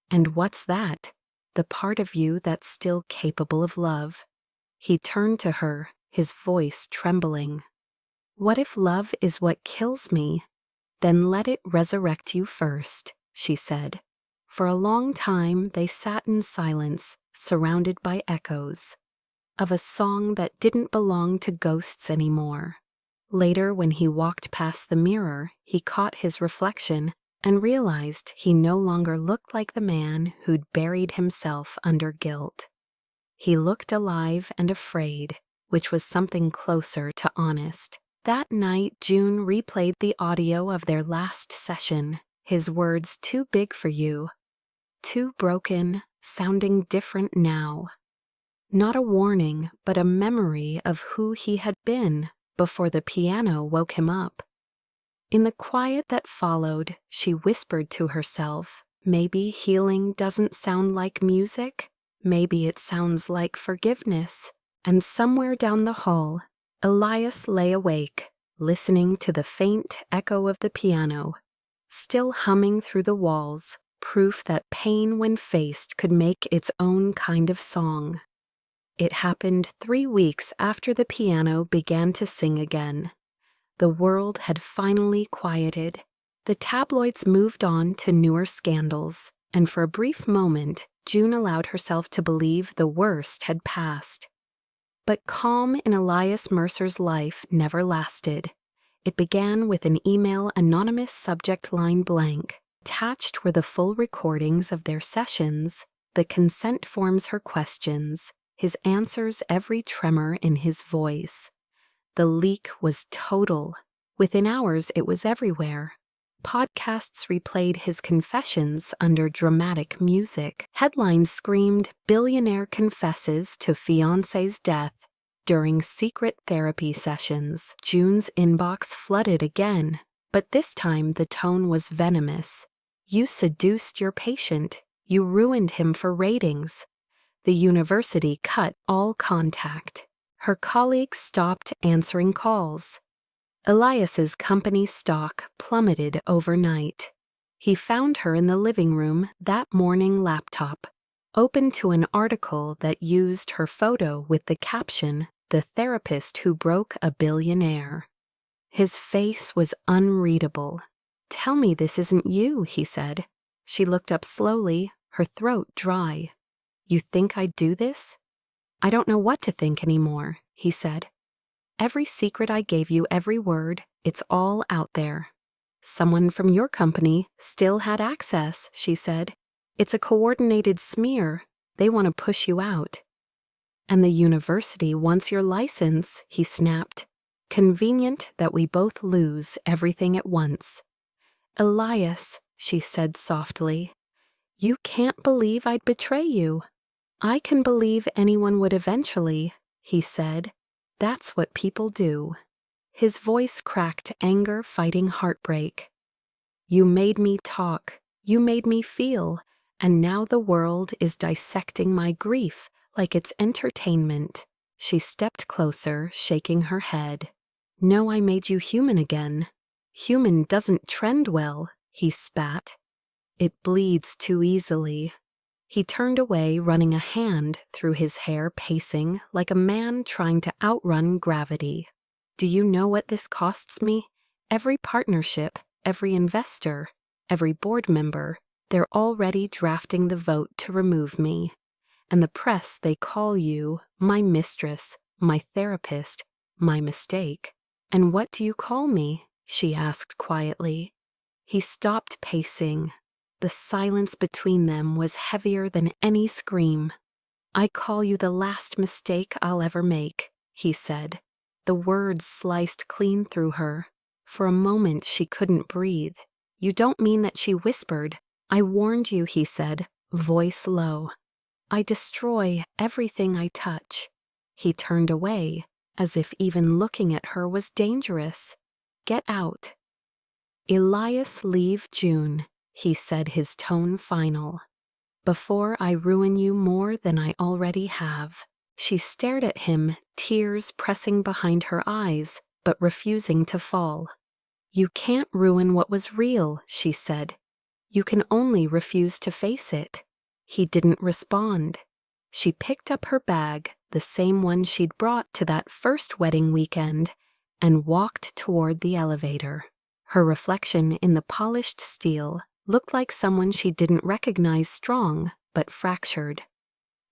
"And what's that?" "The part of you that's still capable of love." He turned to her, his voice trembling. "What if love is what kills me? Then let it resurrect you first," she said. For a long time they sat in silence, surrounded by echoes of a song that didn't belong to ghosts anymore. Later, when he walked past the mirror, he caught his reflection and realized he no longer looked like the man who'd buried himself under guilt. He looked alive and afraid, which was something closer to honest. That night, June replayed the audio of their last session. His words, "Too big for you," too broken, sounding different now. Not a warning, but a memory of who he had been before the piano woke him up. In the quiet that followed, she whispered to herself, "Maybe healing doesn't sound like music. Maybe it sounds like forgiveness." And somewhere down the hall, Elias lay awake, listening to the faint echo of the piano, still humming through the walls, proof that pain when faced could make its own kind of song. It happened 3 weeks after the piano began to sing again. The world had finally quieted. The tabloids moved on to newer scandals, and for a brief moment, June allowed herself to believe the worst had passed. But calm in Elias Mercer's life never lasted. It began with an email, anonymous, subject line blank. Attached were the full recordings of their sessions, the consent forms, her questions, his answers, every tremor in his voice. The leak was total. Within hours, it was everywhere. Podcasts replayed his confessions under dramatic music. Headlines screamed, "Billionaire confesses to fiancé's death during secret therapy sessions." June's inbox flooded again, but this time the tone was venomous. "You seduced your patient. You ruined him for ratings." The university cut all contact. Her colleagues stopped answering calls. Elias's company stock plummeted overnight. He found her in the living room, that morning laptop, open to an article that used her photo with the caption, "The therapist who broke a billionaire." His face was unreadable. "Tell me this isn't you," he said. She looked up slowly, her throat dry. "You think I'd do this?" "I don't know what to think anymore," he said. "Every secret I gave you, every word, it's all out there." "Someone from your company still had access," she said. "It's a coordinated smear. They want to push you out." "And the university wants your license," he snapped. "Convenient that we both lose everything at once." "Elias," she said softly, "you can't believe I'd betray you." "I can believe anyone would eventually," he said. "That's what people do." His voice cracked, anger fighting heartbreak. "You made me talk. You made me feel. And now the world is dissecting my grief like it's entertainment." She stepped closer, shaking her head. "No, I made you human again." "Human doesn't trend well," he spat. "It bleeds too easily." He turned away, running a hand through his hair, pacing like a man trying to outrun gravity. "Do you know what this costs me? Every partnership, every investor, every board member, they're already drafting the vote to remove me. And the press, they call you my mistress, my therapist, my mistake." "And what do you call me?" she asked quietly. He stopped pacing. The silence between them was heavier than any scream. "I call you the last mistake I'll ever make," he said. The words sliced clean through her. For a moment she couldn't breathe. "You don't mean that?" she whispered. "I warned you," he said, voice low. "I destroy everything I touch." He turned away, as if even looking at her was dangerous. "Get out." "Elias, leave June," he said, his tone final. "Before I ruin you more than I already have." She stared at him, tears pressing behind her eyes, but refusing to fall. "You can't ruin what was real," she said. "You can only refuse to face it." He didn't respond. She picked up her bag, the same one she'd brought to that first wedding weekend, and walked toward the elevator. Her reflection in the polished steel looked like someone she didn't recognize, strong but fractured.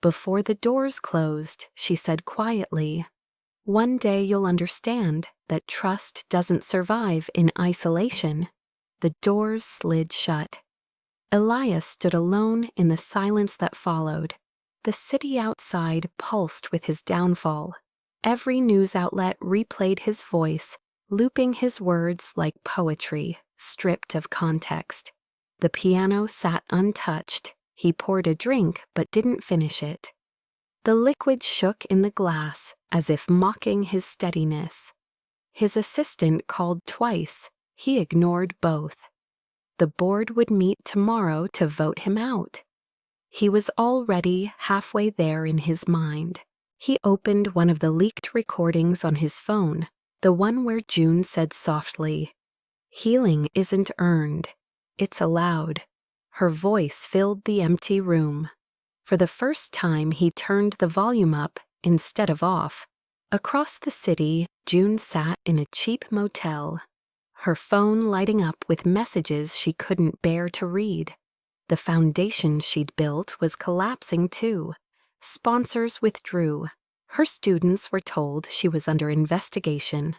Before the doors closed, she said quietly, "One day you'll understand that trust doesn't survive in isolation." The doors slid shut. Elias stood alone in the silence that followed. The city outside pulsed with his downfall. Every news outlet replayed his voice, looping his words like poetry, stripped of context. The piano sat untouched. He poured a drink but didn't finish it. The liquid shook in the glass, as if mocking his steadiness. His assistant called twice. He ignored both. The board would meet tomorrow to vote him out. He was already halfway there in his mind. He opened one of the leaked recordings on his phone, the one where June said softly, "Healing isn't earned, it's allowed." Her voice filled the empty room. For the first time, he turned the volume up instead of off. Across the city, June sat in a cheap motel, her phone lighting up with messages she couldn't bear to read. The foundation she'd built was collapsing too. Sponsors withdrew. Her students were told she was under investigation.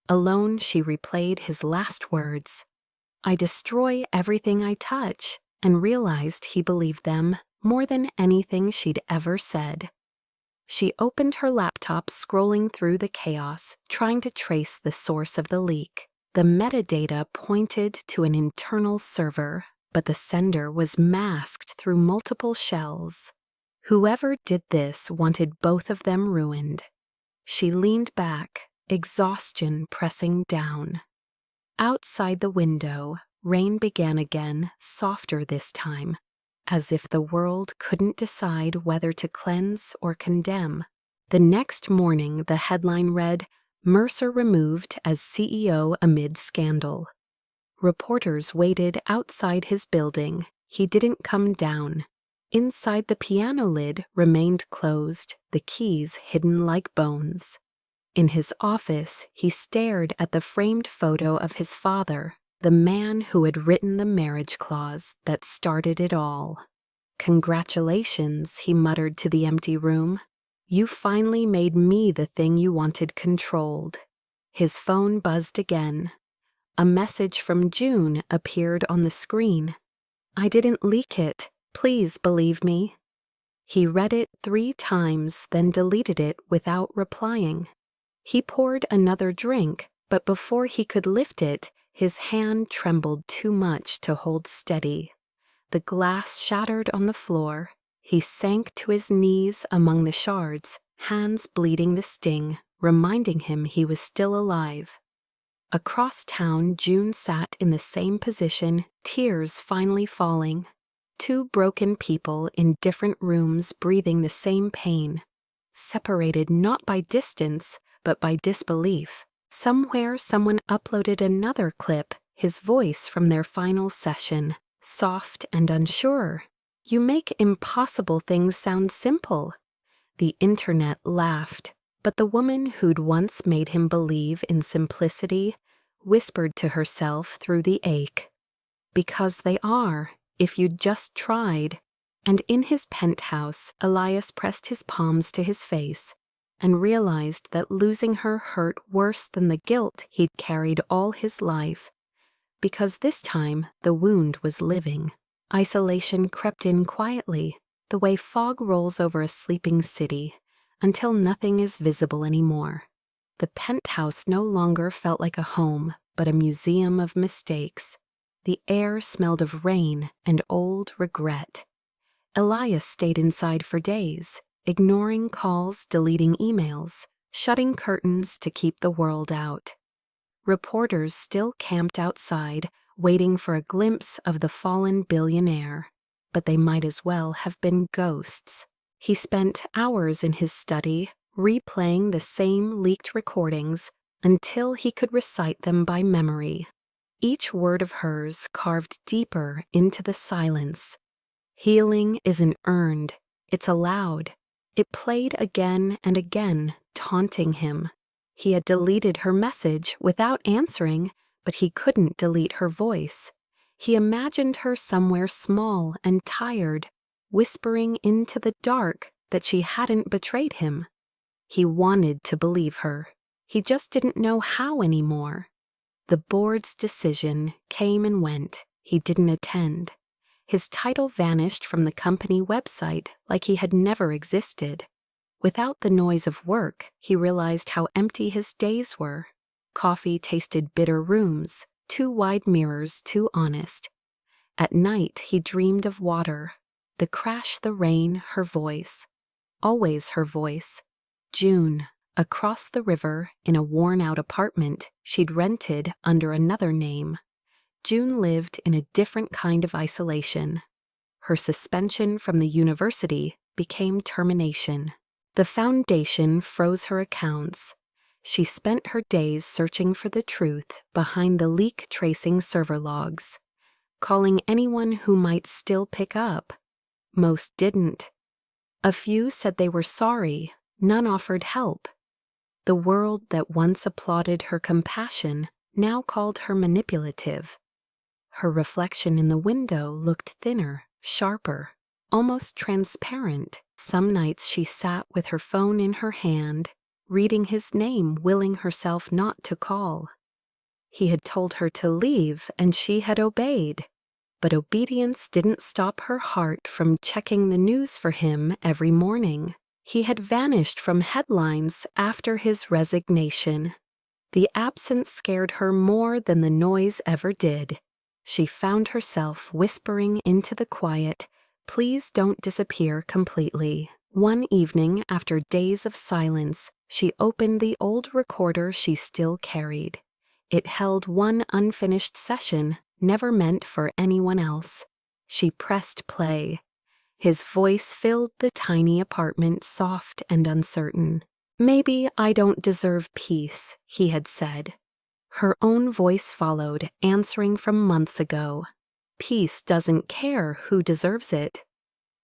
Alone, she replayed his last words. "I destroy everything I touch," and realized he believed them more than anything she'd ever said. She opened her laptop, scrolling through the chaos, trying to trace the source of the leak. The metadata pointed to an internal server, but the sender was masked through multiple shells. Whoever did this wanted both of them ruined. She leaned back, exhaustion pressing down. Outside the window, rain began again, softer this time, as if the world couldn't decide whether to cleanse or condemn. The next morning, the headline read, "Mercer removed as CEO amid scandal." Reporters waited outside his building. He didn't come down. Inside, the piano lid remained closed, the keys hidden like bones. In his office, he stared at the framed photo of his father, the man who had written the marriage clause that started it all. "Congratulations," he muttered to the empty room. "You finally made me the thing you wanted controlled." His phone buzzed again. A message from June appeared on the screen. "I didn't leak it. Please believe me." He read it 3 times, then deleted it without replying. He poured another drink, but before he could lift it, his hand trembled too much to hold steady. The glass shattered on the floor. He sank to his knees among the shards, hands bleeding the sting, reminding him he was still alive. Across town, June sat in the same position, tears finally falling. 2 broken people in different rooms breathing the same pain, separated not by distance, but by disbelief. Somewhere, someone uploaded another clip, his voice from their final session, soft and unsure. "You make impossible things sound simple." The internet laughed, but the woman who'd once made him believe in simplicity whispered to herself through the ache, "Because they are, if you'd just tried." And in his penthouse, Elias pressed his palms to his face and realized that losing her hurt worse than the guilt he'd carried all his life. because this time the wound was living. Isolation crept in quietly, the way fog rolls over a sleeping city, until nothing is visible anymore. The penthouse no longer felt like a home, but a museum of mistakes. The air smelled of rain and old regret. Elias stayed inside for days, ignoring calls, deleting emails, shutting curtains to keep the world out. Reporters still camped outside, waiting for a glimpse of the fallen billionaire, but they might as well have been ghosts. He spent hours in his study, replaying the same leaked recordings until he could recite them by memory. Each word of hers carved deeper into the silence. Healing isn't earned, it's allowed. It played again and again, taunting him. He had deleted her message without answering, but he couldn't delete her voice. He imagined her somewhere small and tired, whispering into the dark that she hadn't betrayed him. He wanted to believe her. He just didn't know how anymore. The board's decision came and went. He didn't attend. His title vanished from the company website like he had never existed. Without the noise of work, he realized how empty his days were. Coffee tasted bitter rooms, too wide mirrors, too honest. At night, he dreamed of water. The crash, the rain, her voice. Always her voice. June, across the river, in a worn-out apartment she'd rented under another name. June lived in a different kind of isolation. Her suspension from the university became termination. The foundation froze her accounts. She spent her days searching for the truth behind the leak-tracing server logs, calling anyone who might still pick up. Most didn't. A few said they were sorry, none offered help. The world that once applauded her compassion now called her manipulative. Her reflection in the window looked thinner, sharper, almost transparent. Some nights she sat with her phone in her hand, reading his name, willing herself not to call. He had told her to leave, and she had obeyed. But obedience didn't stop her heart from checking the news for him every morning. He had vanished from headlines after his resignation. The absence scared her more than the noise ever did. She found herself whispering into the quiet, "Please don't disappear completely." One evening, after days of silence, she opened the old recorder she still carried. It held one unfinished session, never meant for anyone else. She pressed play. His voice filled the tiny apartment, soft and uncertain. "Maybe I don't deserve peace," he had said. Her own voice followed, answering from months ago. "Peace doesn't care who deserves it."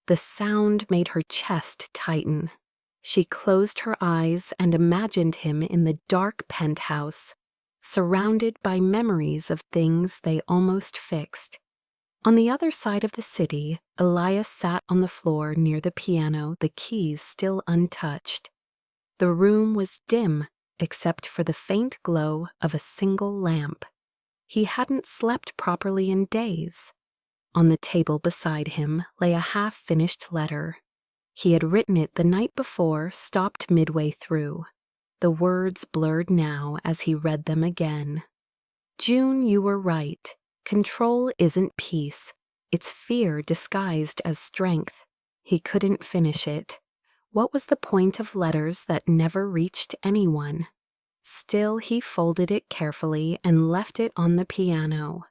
The sound made her chest tighten. She closed her eyes and imagined him in the dark penthouse, surrounded by memories of things they almost fixed. On the other side of the city, Elias sat on the floor near the piano, the keys still untouched. The room was dim, except for the faint glow of a single lamp. He hadn't slept properly in days. On the table beside him lay a half-finished letter. He had written it the night before, stopped midway through. The words blurred now as he read them again. "June, you were right. Control isn't peace. It's fear disguised as strength." He couldn't finish it. What was the point of letters that never reached anyone? Still, he folded it carefully and left it on the piano.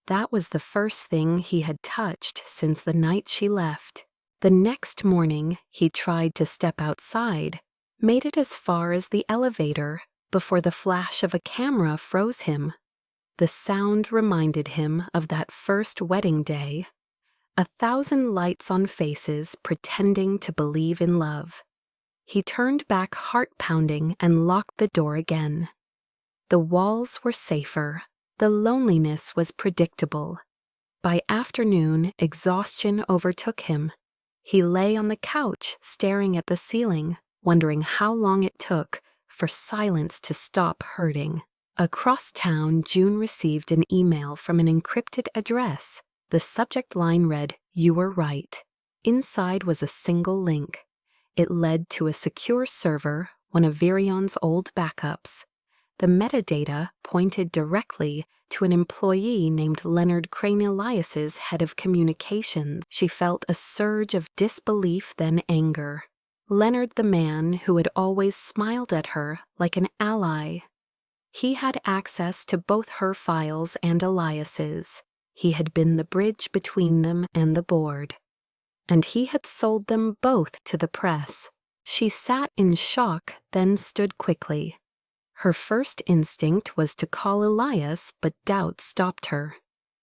That was the first thing he had touched since the night she left. The next morning, he tried to step outside, made it as far as the elevator before the flash of a camera froze him. The sound reminded him of that first wedding day. 1,000 lights on faces pretending to believe in love. He turned back, heart-pounding, and locked the door again. The walls were safer. The loneliness was predictable. By afternoon, exhaustion overtook him. He lay on the couch, staring at the ceiling, wondering how long it took for silence to stop hurting. Across town, June received an email from an encrypted address. The subject line read, "You were right." Inside was a single link. It led to a secure server, one of Virion's old backups. The metadata pointed directly to an employee named Leonard Crane Elias's head of communications. She felt a surge of disbelief, then anger. Leonard, the man who had always smiled at her like an ally. He had access to both her files and Elias's. He had been the bridge between them and the board. And he had sold them both to the press. She sat in shock, then stood quickly. Her first instinct was to call Elias, but doubt stopped her.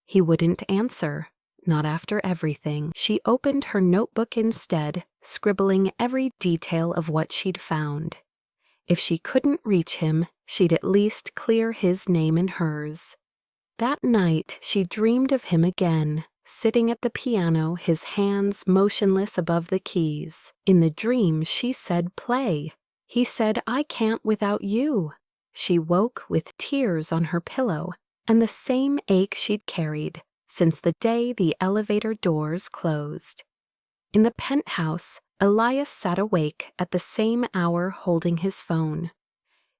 He wouldn't answer, not after everything. She opened her notebook instead, scribbling every detail of what she'd found. If she couldn't reach him, she'd at least clear his name and hers. That night, she dreamed of him again, sitting at the piano, his hands motionless above the keys. In the dream, she said, "Play." He said, "I can't without you." She woke with tears on her pillow and the same ache she'd carried since the day the elevator doors closed. In the penthouse, Elias sat awake at the same hour holding his phone.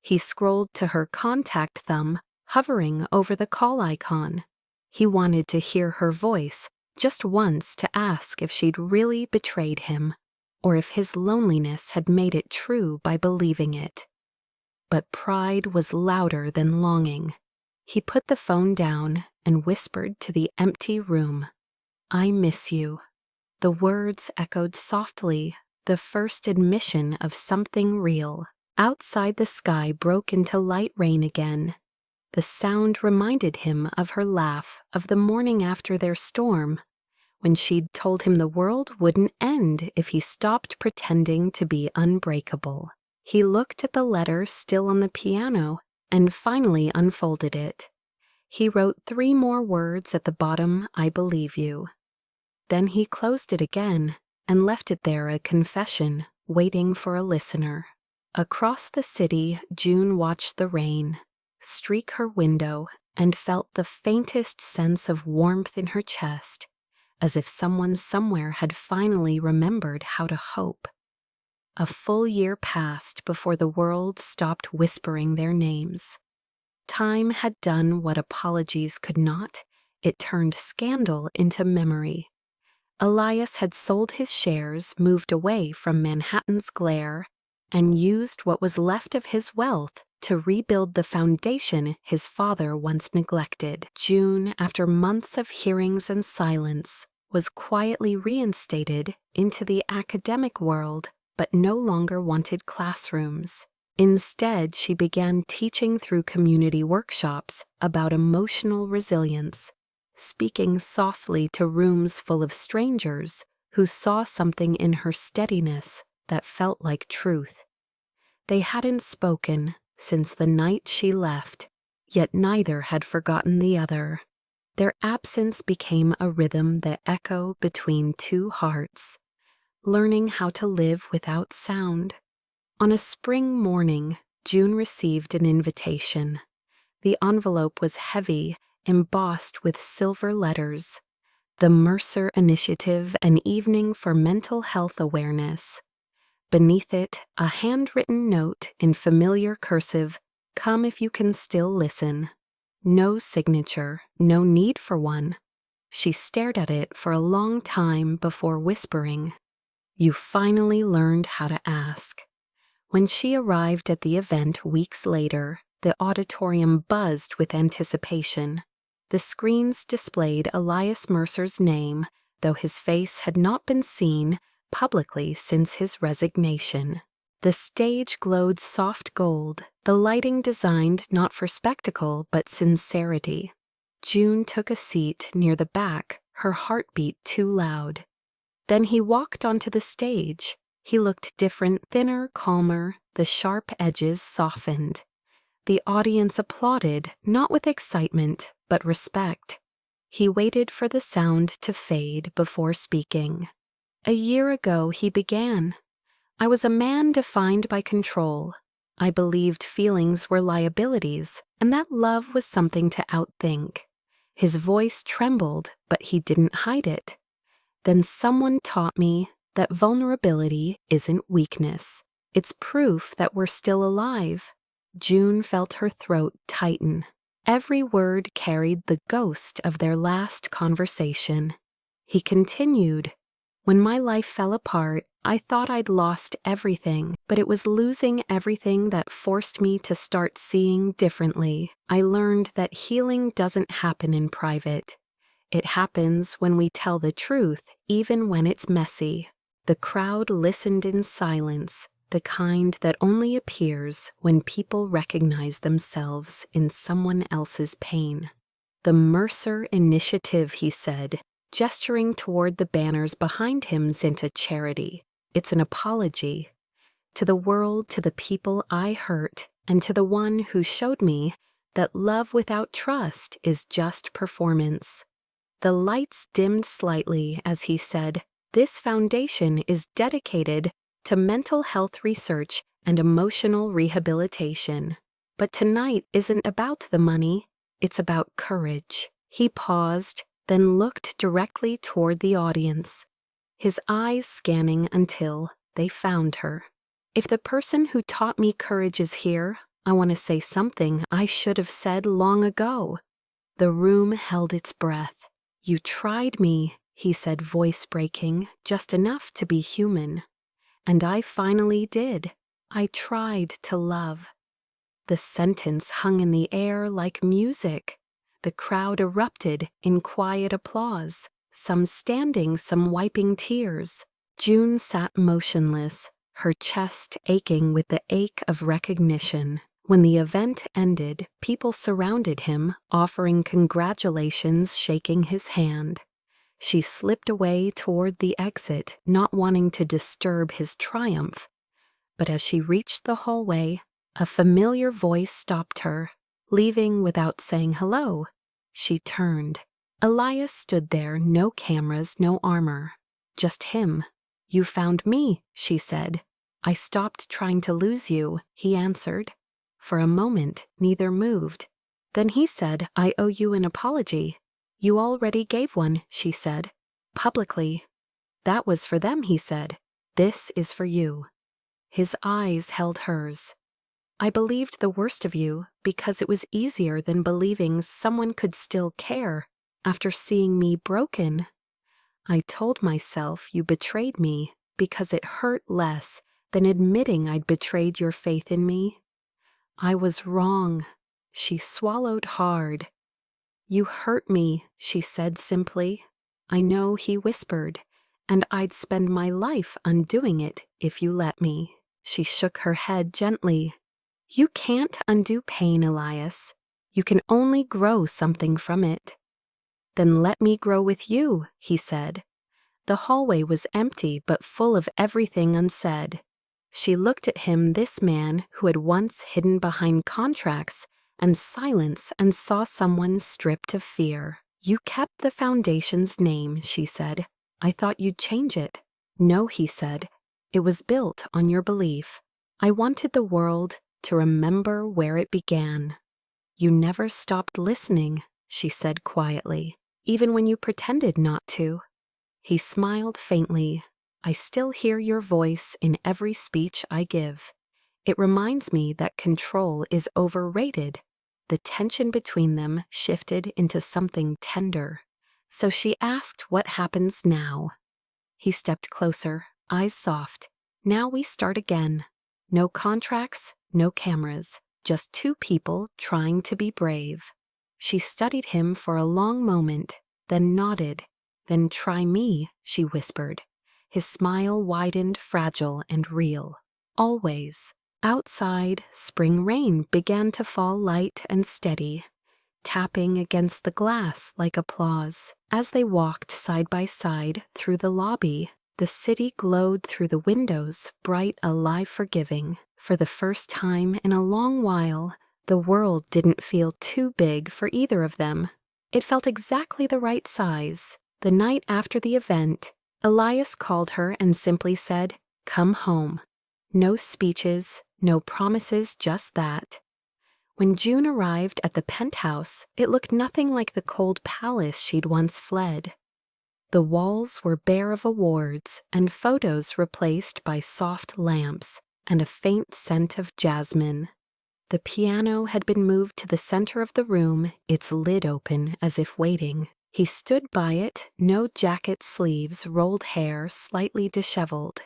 He scrolled to her contact thumb, hovering over the call icon. He wanted to hear her voice just once to ask if she'd really betrayed him, or if his loneliness had made it true by believing it. But pride was louder than longing. He put the phone down and whispered to the empty room, "I miss you." The words echoed softly, the first admission of something real. Outside, the sky broke into light rain again. The sound reminded him of her laugh of the morning after their storm, when she'd told him the world wouldn't end if he stopped pretending to be unbreakable. He looked at the letter still on the piano and finally unfolded it. He wrote 3 more words at the bottom, "I believe you." Then he closed it again and left it there, a confession, waiting for a listener. Across the city, June watched the rain streak her window and felt the faintest sense of warmth in her chest, as if someone somewhere had finally remembered how to hope. A full year passed before the world stopped whispering their names. Time had done what apologies could not. It turned scandal into memory. Elias had sold his shares, moved away from Manhattan's glare, and used what was left of his wealth to rebuild the foundation his father once neglected. June, after months of hearings and silence, was quietly reinstated into the academic world, but no longer wanted classrooms. Instead, she began teaching through community workshops about emotional resilience, speaking softly to rooms full of strangers who saw something in her steadiness that felt like truth. They hadn't spoken since the night she left, yet neither had forgotten the other. Their absence became a rhythm that echoed between 2 hearts, learning how to live without sound. On a spring morning, June received an invitation. The envelope was heavy, embossed with silver letters. The Mercer Initiative, an evening for mental health awareness. Beneath it, a handwritten note in familiar cursive, "Come if you can still listen." No signature, no need for one. She stared at it for a long time before whispering, "You finally learned how to ask." When she arrived at the event weeks later, the auditorium buzzed with anticipation. The screens displayed Elias Mercer's name, though his face had not been seen publicly since his resignation. The stage glowed soft gold, the lighting designed not for spectacle but sincerity. June took a seat near the back, her heartbeat too loud. Then he walked onto the stage. He looked different, thinner, calmer, the sharp edges softened. The audience applauded, not with excitement, but respect. He waited for the sound to fade before speaking. "A year ago he began. I was a man defined by control. I believed feelings were liabilities, and that love was something to outthink. His voice trembled, but he didn't hide it. Then someone taught me that vulnerability isn't weakness. It's proof that we're still alive. June felt her throat tighten. Every word carried the ghost of their last conversation. He continued, "When my life fell apart, I thought I'd lost everything, but it was losing everything that forced me to start seeing differently. I learned that healing doesn't happen in private. It happens when we tell the truth, even when it's messy." The crowd listened in silence, the kind that only appears when people recognize themselves in someone else's pain. "The Mercer Initiative," he said, gesturing toward the banners behind him, isn't a charity. It's an apology. To the world, to the people I hurt, and to the one who showed me that love without trust is just performance. The lights dimmed slightly as he said, "This foundation is dedicated to mental health research and emotional rehabilitation. But tonight isn't about the money, it's about courage." He paused, then looked directly toward the audience, his eyes scanning until they found her. "If the person who taught me courage is here, I want to say something I should have said long ago." The room held its breath. "You tried me," he said, voice breaking, just enough to be human. "And I finally did. I tried to love." The sentence hung in the air like music. The crowd erupted in quiet applause, some standing, some wiping tears. June sat motionless, her chest aching with the ache of recognition. When the event ended, people surrounded him, offering congratulations, shaking his hand. She slipped away toward the exit, not wanting to disturb his triumph. But as she reached the hallway, a familiar voice stopped her. Leaving without saying hello, she turned. Elias stood there, no cameras, no armor. Just him. "You found me," she said. "I stopped trying to lose you," he answered. For a moment, neither moved. Then he said, "I owe you an apology." "You already gave one," she said. "Publicly." "That was for them," he said. "This is for you." His eyes held hers. "I believed the worst of you because it was easier than believing someone could still care after seeing me broken. I told myself you betrayed me because it hurt less than admitting I'd betrayed your faith in me. I was wrong." She swallowed hard. "You hurt me," she said simply. "I know," he whispered, "and I'd spend my life undoing it if you let me." She shook her head gently. "You can't undo pain, Elias. You can only grow something from it." "Then let me grow with you," he said. The hallway was empty but full of everything unsaid. She looked at him, this man who had once hidden behind contracts and silence, and saw someone stripped of fear. "You kept the foundation's name," she said. "I thought you'd change it." "No," he said. "It was built on your belief. I wanted the world to remember where it began." "You never stopped listening," she said quietly, "even when you pretended not to." He smiled faintly. "I still hear your voice in every speech I give. It reminds me that control is overrated." The tension between them shifted into something tender. So she asked, "What happens now?" He stepped closer, eyes soft. "Now we start again. No contracts, no cameras, just two people trying to be brave." She studied him for a long moment, then nodded. "Then try me," she whispered. His smile widened, fragile and real. "Always." Outside, spring rain began to fall light and steady, tapping against the glass like applause. As they walked side by side through the lobby, the city glowed through the windows, bright, alive, forgiving. For the first time in a long while, the world didn't feel too big for either of them. It felt exactly the right size. The night after the event, Elias called her and simply said, "Come home." No speeches, No promises, just that. When June arrived at the penthouse, it looked nothing like the cold palace she'd once fled. The walls were bare of awards and photos replaced by soft lamps and a faint scent of jasmine. The piano had been moved to the center of the room, its lid open as if waiting. He stood by it, no jacket sleeves, rolled hair slightly disheveled.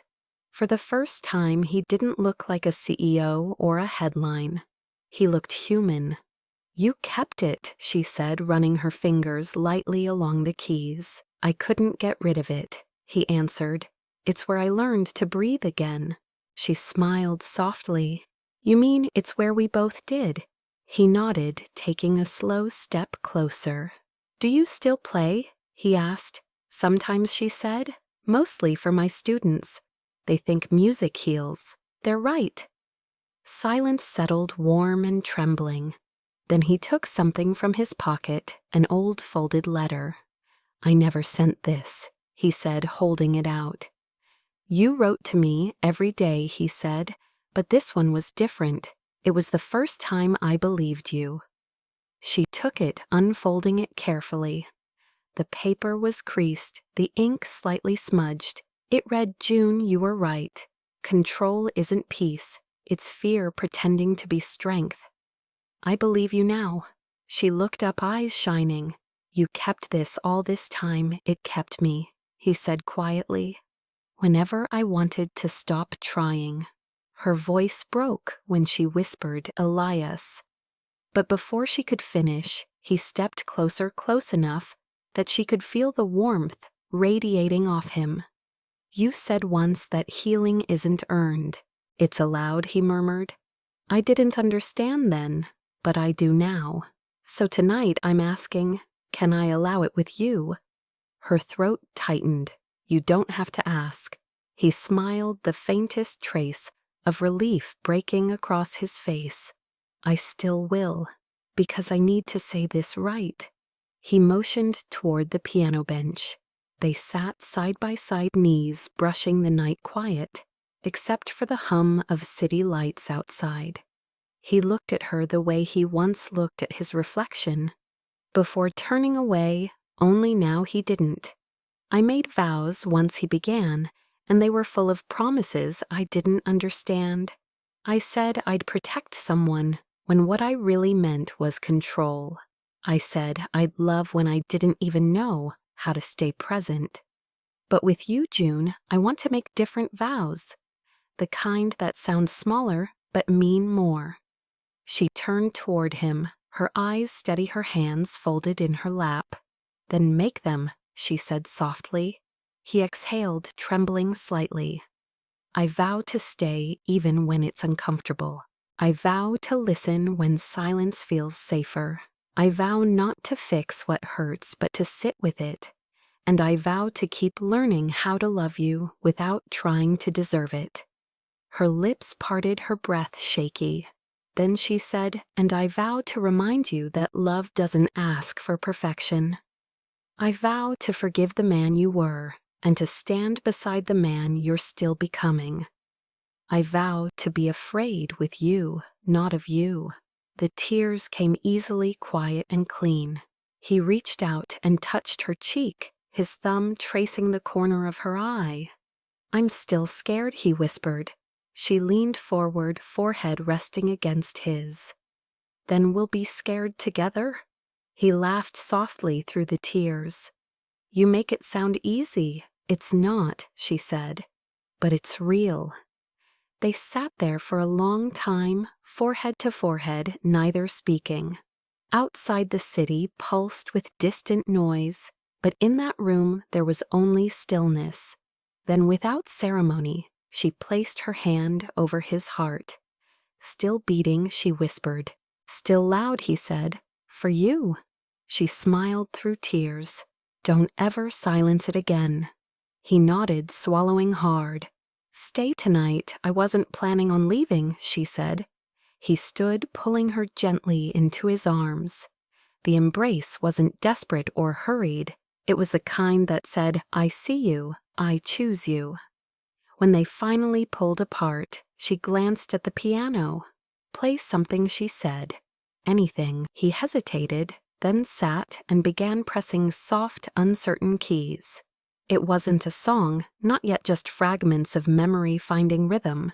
For the first time, he didn't look like a CEO or a headline. He looked human. "You kept it," she said, running her fingers lightly along the keys. "I couldn't get rid of it," he answered. "It's where I learned to breathe again." She smiled softly. "You mean it's where we both did?" He nodded, taking a slow step closer. "Do you still play?" he asked. "Sometimes," she said. "Mostly for my students. They think music heals. They're right." Silence settled, warm and trembling. Then he took something from his pocket, an old folded letter. "I never sent this," he said, holding it out. "You wrote to me every day," he said, "but this one was different. It was the first time I believed you." She took it, unfolding it carefully. The paper was creased, the ink slightly smudged. It read, "June, you were right. Control isn't peace. It's fear pretending to be strength. I believe you now." She looked up, eyes shining. "You kept this all this time. It kept me," he said quietly. "Whenever I wanted to stop trying." Her voice broke when she whispered, "Elias." But before she could finish, he stepped closer, close enough that she could feel the warmth radiating off him. "You said once that healing isn't earned. It's allowed," he murmured. "I didn't understand then, but I do now. So tonight I'm asking, can I allow it with you?" Her throat tightened. "You don't have to ask." He smiled, the faintest trace of relief breaking across his face. "I still will, because I need to say this right." He motioned toward the piano bench. They sat side by side, knees brushing the night quiet, except for the hum of city lights outside. He looked at her the way he once looked at his reflection. Before turning away, only now he didn't. "I made vows once," he began, "and they were full of promises I didn't understand. I said I'd protect someone when what I really meant was control. I said I'd love when I didn't even know how to stay present. But with you, June, I want to make different vows. The kind that sound smaller but mean more." She turned toward him, her eyes steady, her hands folded in her lap. "Then make them," she said softly. He exhaled, trembling slightly. "I vow to stay even when it's uncomfortable. I vow to listen when silence feels safer. I vow not to fix what hurts, but to sit with it. And I vow to keep learning how to love you without trying to deserve it." Her lips parted, her breath shaky. Then she said, "And I vow to remind you that love doesn't ask for perfection. I vow to forgive the man you were and to stand beside the man you're still becoming. I vow to be afraid with you, not of you." The tears came easily, quiet and clean. He reached out and touched her cheek, his thumb tracing the corner of her eye. "I'm still scared," he whispered. She leaned forward, forehead resting against his. "Then we'll be scared together?" He laughed softly through the tears. "You make it sound easy. It's not," she said. "But it's real." They sat there for a long time, forehead to forehead, neither speaking. Outside the city pulsed with distant noise, but in that room there was only stillness. Then without ceremony, she placed her hand over his heart. Still beating, she whispered. "Still loud," he said. "For you." She smiled through tears. "Don't ever silence it again." He nodded, swallowing hard. "Stay tonight. I wasn't planning on leaving," she said. He stood, pulling her gently into his arms. The embrace wasn't desperate or hurried. It was the kind that said, "I see you. I choose you." When they finally pulled apart, She glanced at the piano. Play something, she said. Anything. He hesitated, then sat and began pressing soft, uncertain keys. It wasn't a song, not yet just fragments of memory finding rhythm.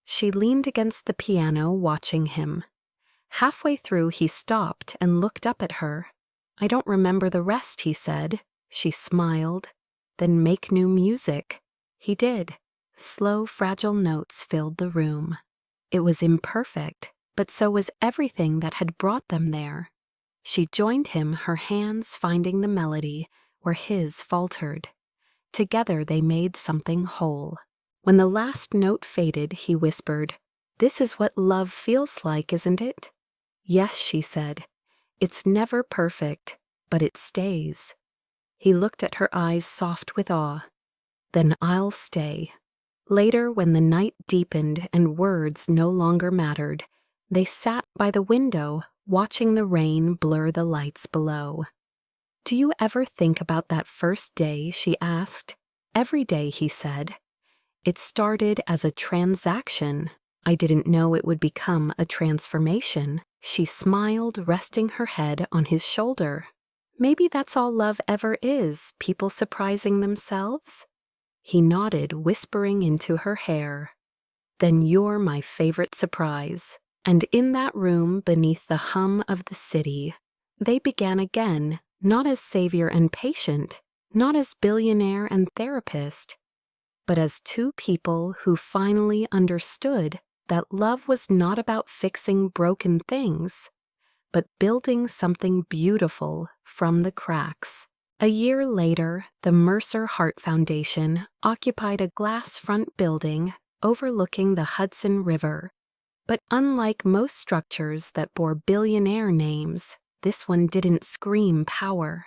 She leaned against the piano, watching him. Halfway through, he stopped and looked up at her. I don't remember the rest, he said. She smiled. Then make new music. He did. Slow, fragile notes filled the room. It was imperfect, but so was everything that had brought them there. She joined him, her hands finding the melody where his faltered. Together they made something whole. When the last note faded, he whispered, "This is what love feels like, isn't it?" "Yes," she said. "It's never perfect, but it stays." He looked at her eyes soft with awe. "Then I'll stay." Later, when the night deepened and words no longer mattered, they sat by the window, watching the rain blur the lights below. "Do you ever think about that first day?" she asked. "Every day," he said. "It started as a transaction. I didn't know it would become a transformation." She smiled, resting her head on his shoulder. "Maybe that's all love ever is, people surprising themselves?" He nodded, whispering into her hair. "Then you're my favorite surprise." And in that room, beneath the hum of the city, they began again, not as savior and patient, not as billionaire and therapist, but as two people who finally understood that love was not about fixing broken things, but building something beautiful from the cracks. A year later, the Mercer Heart Foundation occupied a glass-front building overlooking the Hudson River. But unlike most structures that bore billionaire names, this one didn't scream power.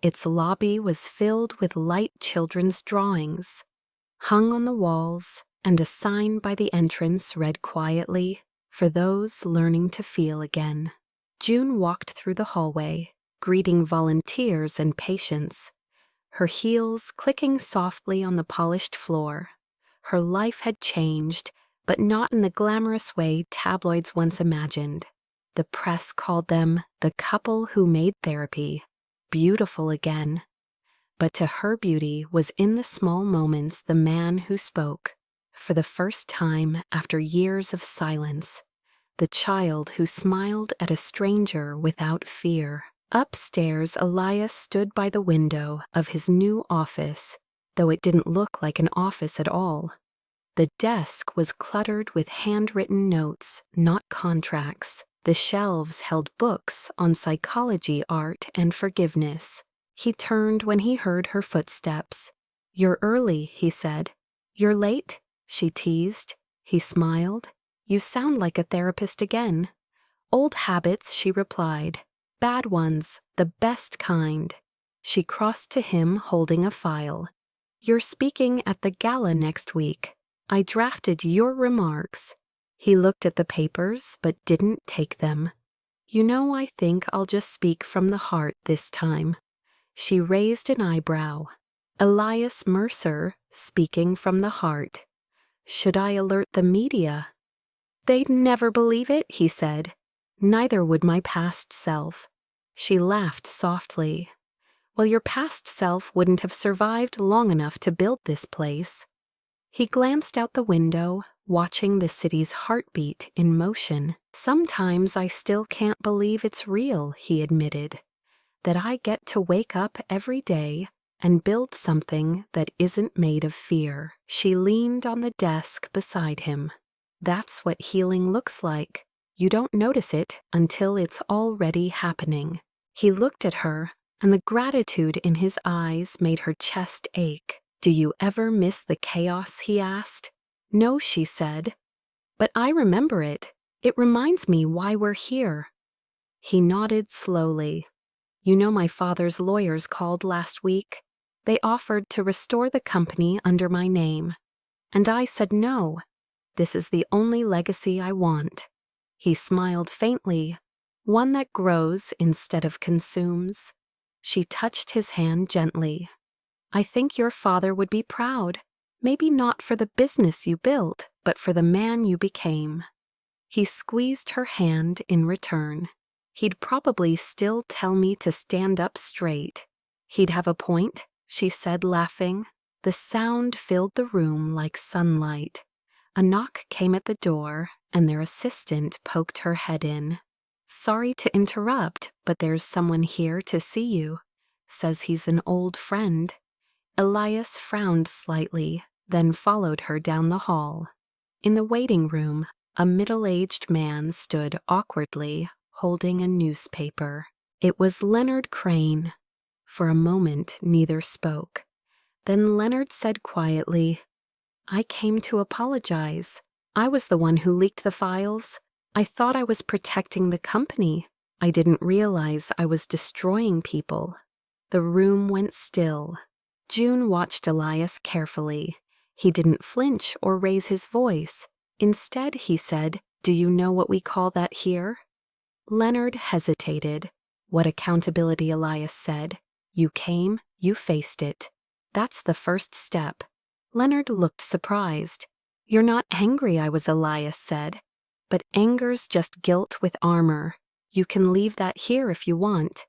Its lobby was filled with light children's drawings, hung on the walls, and a sign by the entrance read quietly, "For those learning to feel again." June walked through the hallway, greeting volunteers and patients, her heels clicking softly on the polished floor. Her life had changed, but not in the glamorous way tabloids once imagined. The press called them the couple who made therapy beautiful again. But to her, beauty was in the small moments, the man who spoke, for the first time after years of silence, the child who smiled at a stranger without fear. Upstairs, Elias stood by the window of his new office, though it didn't look like an office at all. The desk was cluttered with handwritten notes, not contracts. The shelves held books on psychology, art, and forgiveness. He turned when he heard her footsteps. "You're early," he said. "You're late?" she teased. He smiled. "You sound like a therapist again." "Old habits," she replied. "Bad ones, the best kind." She crossed to him, holding a file. "You're speaking at the gala next week. I drafted your remarks." He looked at the papers, but didn't take them. "You know, I think I'll just speak from the heart this time." She raised an eyebrow. Elias Mercer, speaking from the heart. "Should I alert the media?" "They'd never believe it," he said. "Neither would my past self." She laughed softly. "Well, your past self wouldn't have survived long enough to build this place." He glanced out the window, watching the city's heartbeat in motion. "Sometimes I still can't believe it's real," he admitted. "That I get to wake up every day and build something that isn't made of fear." She leaned on the desk beside him. "That's what healing looks like. You don't notice it until it's already happening." He looked at her, and the gratitude in his eyes made her chest ache. "Do you ever miss the chaos?" he asked. "No," she said. "But I remember it. It reminds me why we're here." He nodded slowly. "You know, my father's lawyers called last week. They offered to restore the company under my name. And I said no. This is the only legacy I want." He smiled faintly, one that grows instead of consumes. She touched his hand gently. "I think your father would be proud. Maybe not for the business you built, but for the man you became. He squeezed her hand in return. He'd probably still tell me to stand up straight. He'd have a point, she said, laughing. The sound filled the room like sunlight. A knock came at the door, and their assistant poked her head in. "Sorry to interrupt, but there's someone here to see you. Says he's an old friend." Elias frowned slightly, then followed her down the hall. In the waiting room, a middle-aged man stood awkwardly, holding a newspaper. It was Leonard Crane. For a moment, neither spoke. Then Leonard said quietly, "I came to apologize. I was the one who leaked the files. I thought I was protecting the company. I didn't realize I was destroying people." The room went still. June watched Elias carefully. He didn't flinch or raise his voice. Instead, he said, "Do you know what we call that here?" Leonard hesitated. "What accountability?" Elias said. "You came, you faced it. That's the first step." Leonard looked surprised. "You're not angry I was," Elias said. "But anger's just guilt with armor. You can leave that here if you want."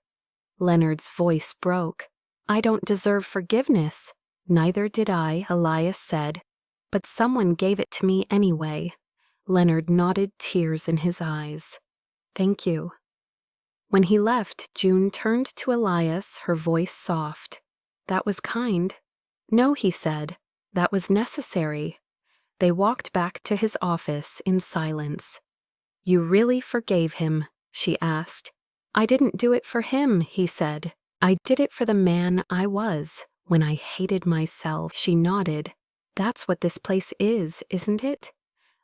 Leonard's voice broke. "I don't deserve forgiveness." "Neither did I," Elias said. "But someone gave it to me anyway." Leonard nodded, tears in his eyes. "Thank you." When he left, June turned to Elias, her voice soft. "That was kind." "No," he said. "That was necessary." They walked back to his office in silence. "You really forgave him?" she asked. "I didn't do it for him," he said. "I did it for the man I was, when I hated myself." She nodded. "That's what this place is, isn't it?"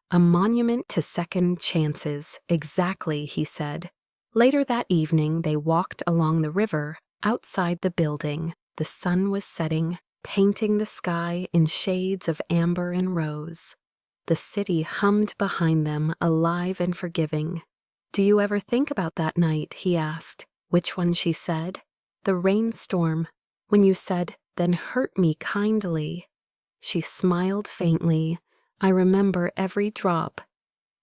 "A monument to second chances." "Exactly," he said. Later that evening, they walked along the river, outside the building. The sun was setting, painting the sky in shades of amber and rose. The city hummed behind them, alive and forgiving. "Do you ever think about that night?" he asked. "Which one?" she said. "The rainstorm. When you said, 'Then hurt me kindly.'" She smiled faintly. "I remember every drop."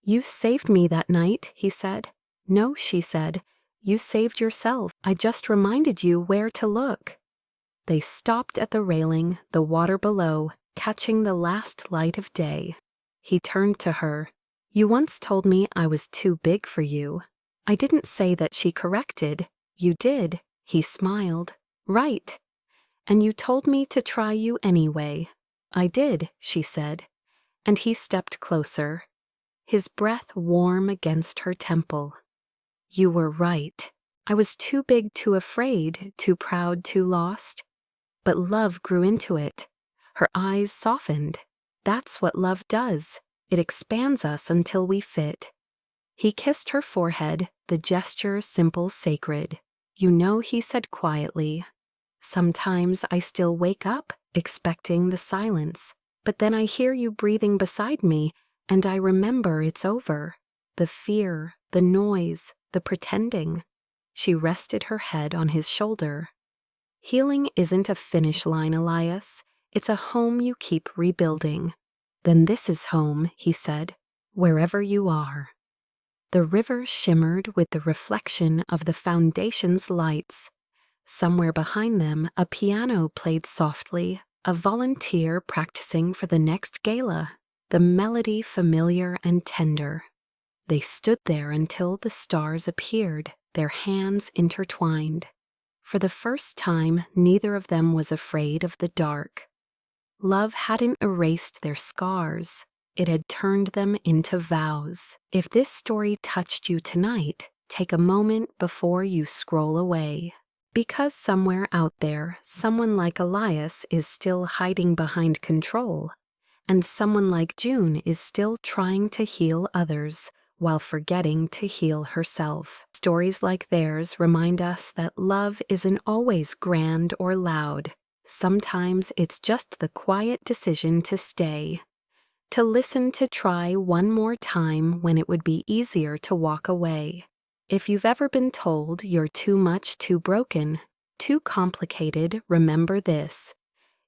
"You saved me that night," he said. "No," she said. "You saved yourself. I just reminded you where to look." They stopped at the railing, the water below, catching the last light of day. He turned to her. "You once told me I was too big for you." "I didn't say that," she corrected. "You did." He smiled. "Right. And you told me to try you anyway." "I did," she said. And he stepped closer, his breath warm against her temple. "You were right. I was too big, too afraid, too proud, too lost. But love grew into it." Her eyes softened. "That's what love does. It expands us until we fit." He kissed her forehead, the gesture simple, sacred. "You know," he said quietly, "sometimes I still wake up, expecting the silence. But then I hear you breathing beside me, and I remember it's over. The fear, the noise, the pretending." She rested her head on his shoulder. "Healing isn't a finish line, Elias. It's a home you keep rebuilding." "Then this is home," he said, "wherever you are." The river shimmered with the reflection of the foundation's lights. Somewhere behind them, a piano played softly, a volunteer practicing for the next gala, the melody familiar and tender. They stood there until the stars appeared, their hands intertwined. For the first time, neither of them was afraid of the dark. Love hadn't erased their scars. It had turned them into vows. If this story touched you tonight, take a moment before you scroll away. Because somewhere out there, someone like Elias is still hiding behind control, and someone like June is still trying to heal others while forgetting to heal herself. Stories like theirs remind us that love isn't always grand or loud. Sometimes it's just the quiet decision to stay, to listen, to try one more time when it would be easier to walk away. If you've ever been told you're too much, too broken, too complicated, remember this.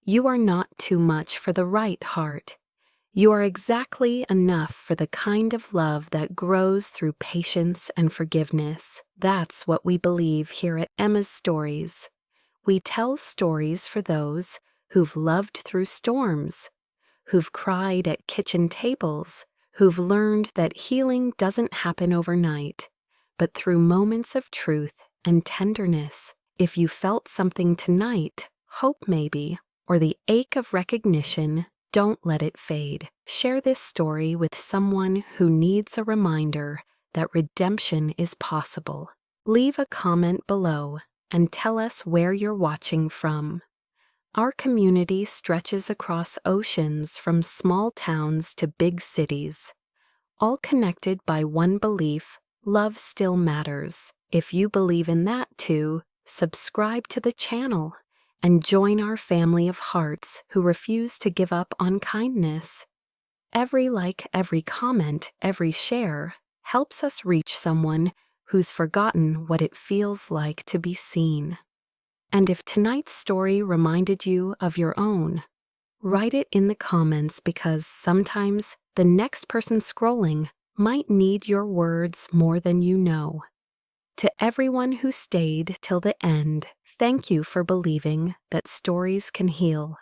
You are not too much for the right heart. You are exactly enough for the kind of love that grows through patience and forgiveness. That's what we believe here at Emma's Stories. We tell stories for those who've loved through storms, who've cried at kitchen tables, who've learned that healing doesn't happen overnight, but through moments of truth and tenderness. If you felt something tonight, hope maybe, or the ache of recognition, don't let it fade. Share this story with someone who needs a reminder that redemption is possible. Leave a comment below and tell us where you're watching from. Our community stretches across oceans from small towns to big cities, all connected by one belief: love still matters. If you believe in that too, subscribe to the channel and join our family of hearts who refuse to give up on kindness. Every like, every comment, every share helps us reach someone who's forgotten what it feels like to be seen. And if tonight's story reminded you of your own, write it in the comments, because sometimes the next person scrolling might need your words more than you know. To everyone who stayed till the end, thank you for believing that stories can heal.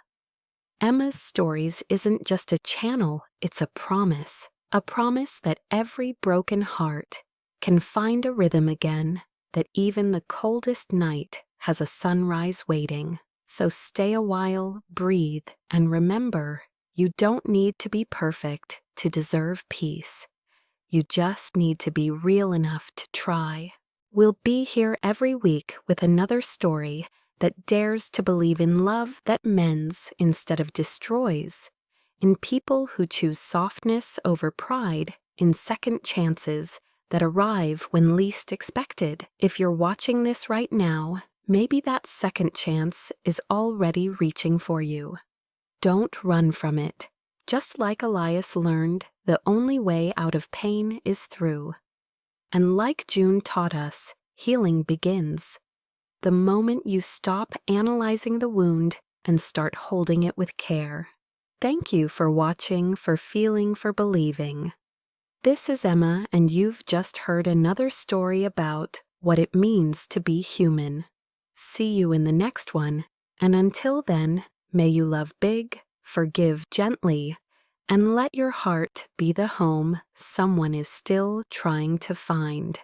Emma's Stories isn't just a channel, it's a promise that every broken heart can find a rhythm again, that even the coldest night has a sunrise waiting. So stay a while, breathe, and remember, you don't need to be perfect to deserve peace. You just need to be real enough to try. We'll be here every week with another story that dares to believe in love that mends instead of destroys, in people who choose softness over pride, in second chances that arrive when least expected. If you're watching this right now, maybe that second chance is already reaching for you. Don't run from it. Just like Elias learned, the only way out of pain is through. And like June taught us, healing begins the moment you stop analyzing the wound and start holding it with care. Thank you for watching, for feeling, for believing. This is Emma, and you've just heard another story about what it means to be human. See you in the next one, and until then, may you love big, forgive gently, and let your heart be the home someone is still trying to find.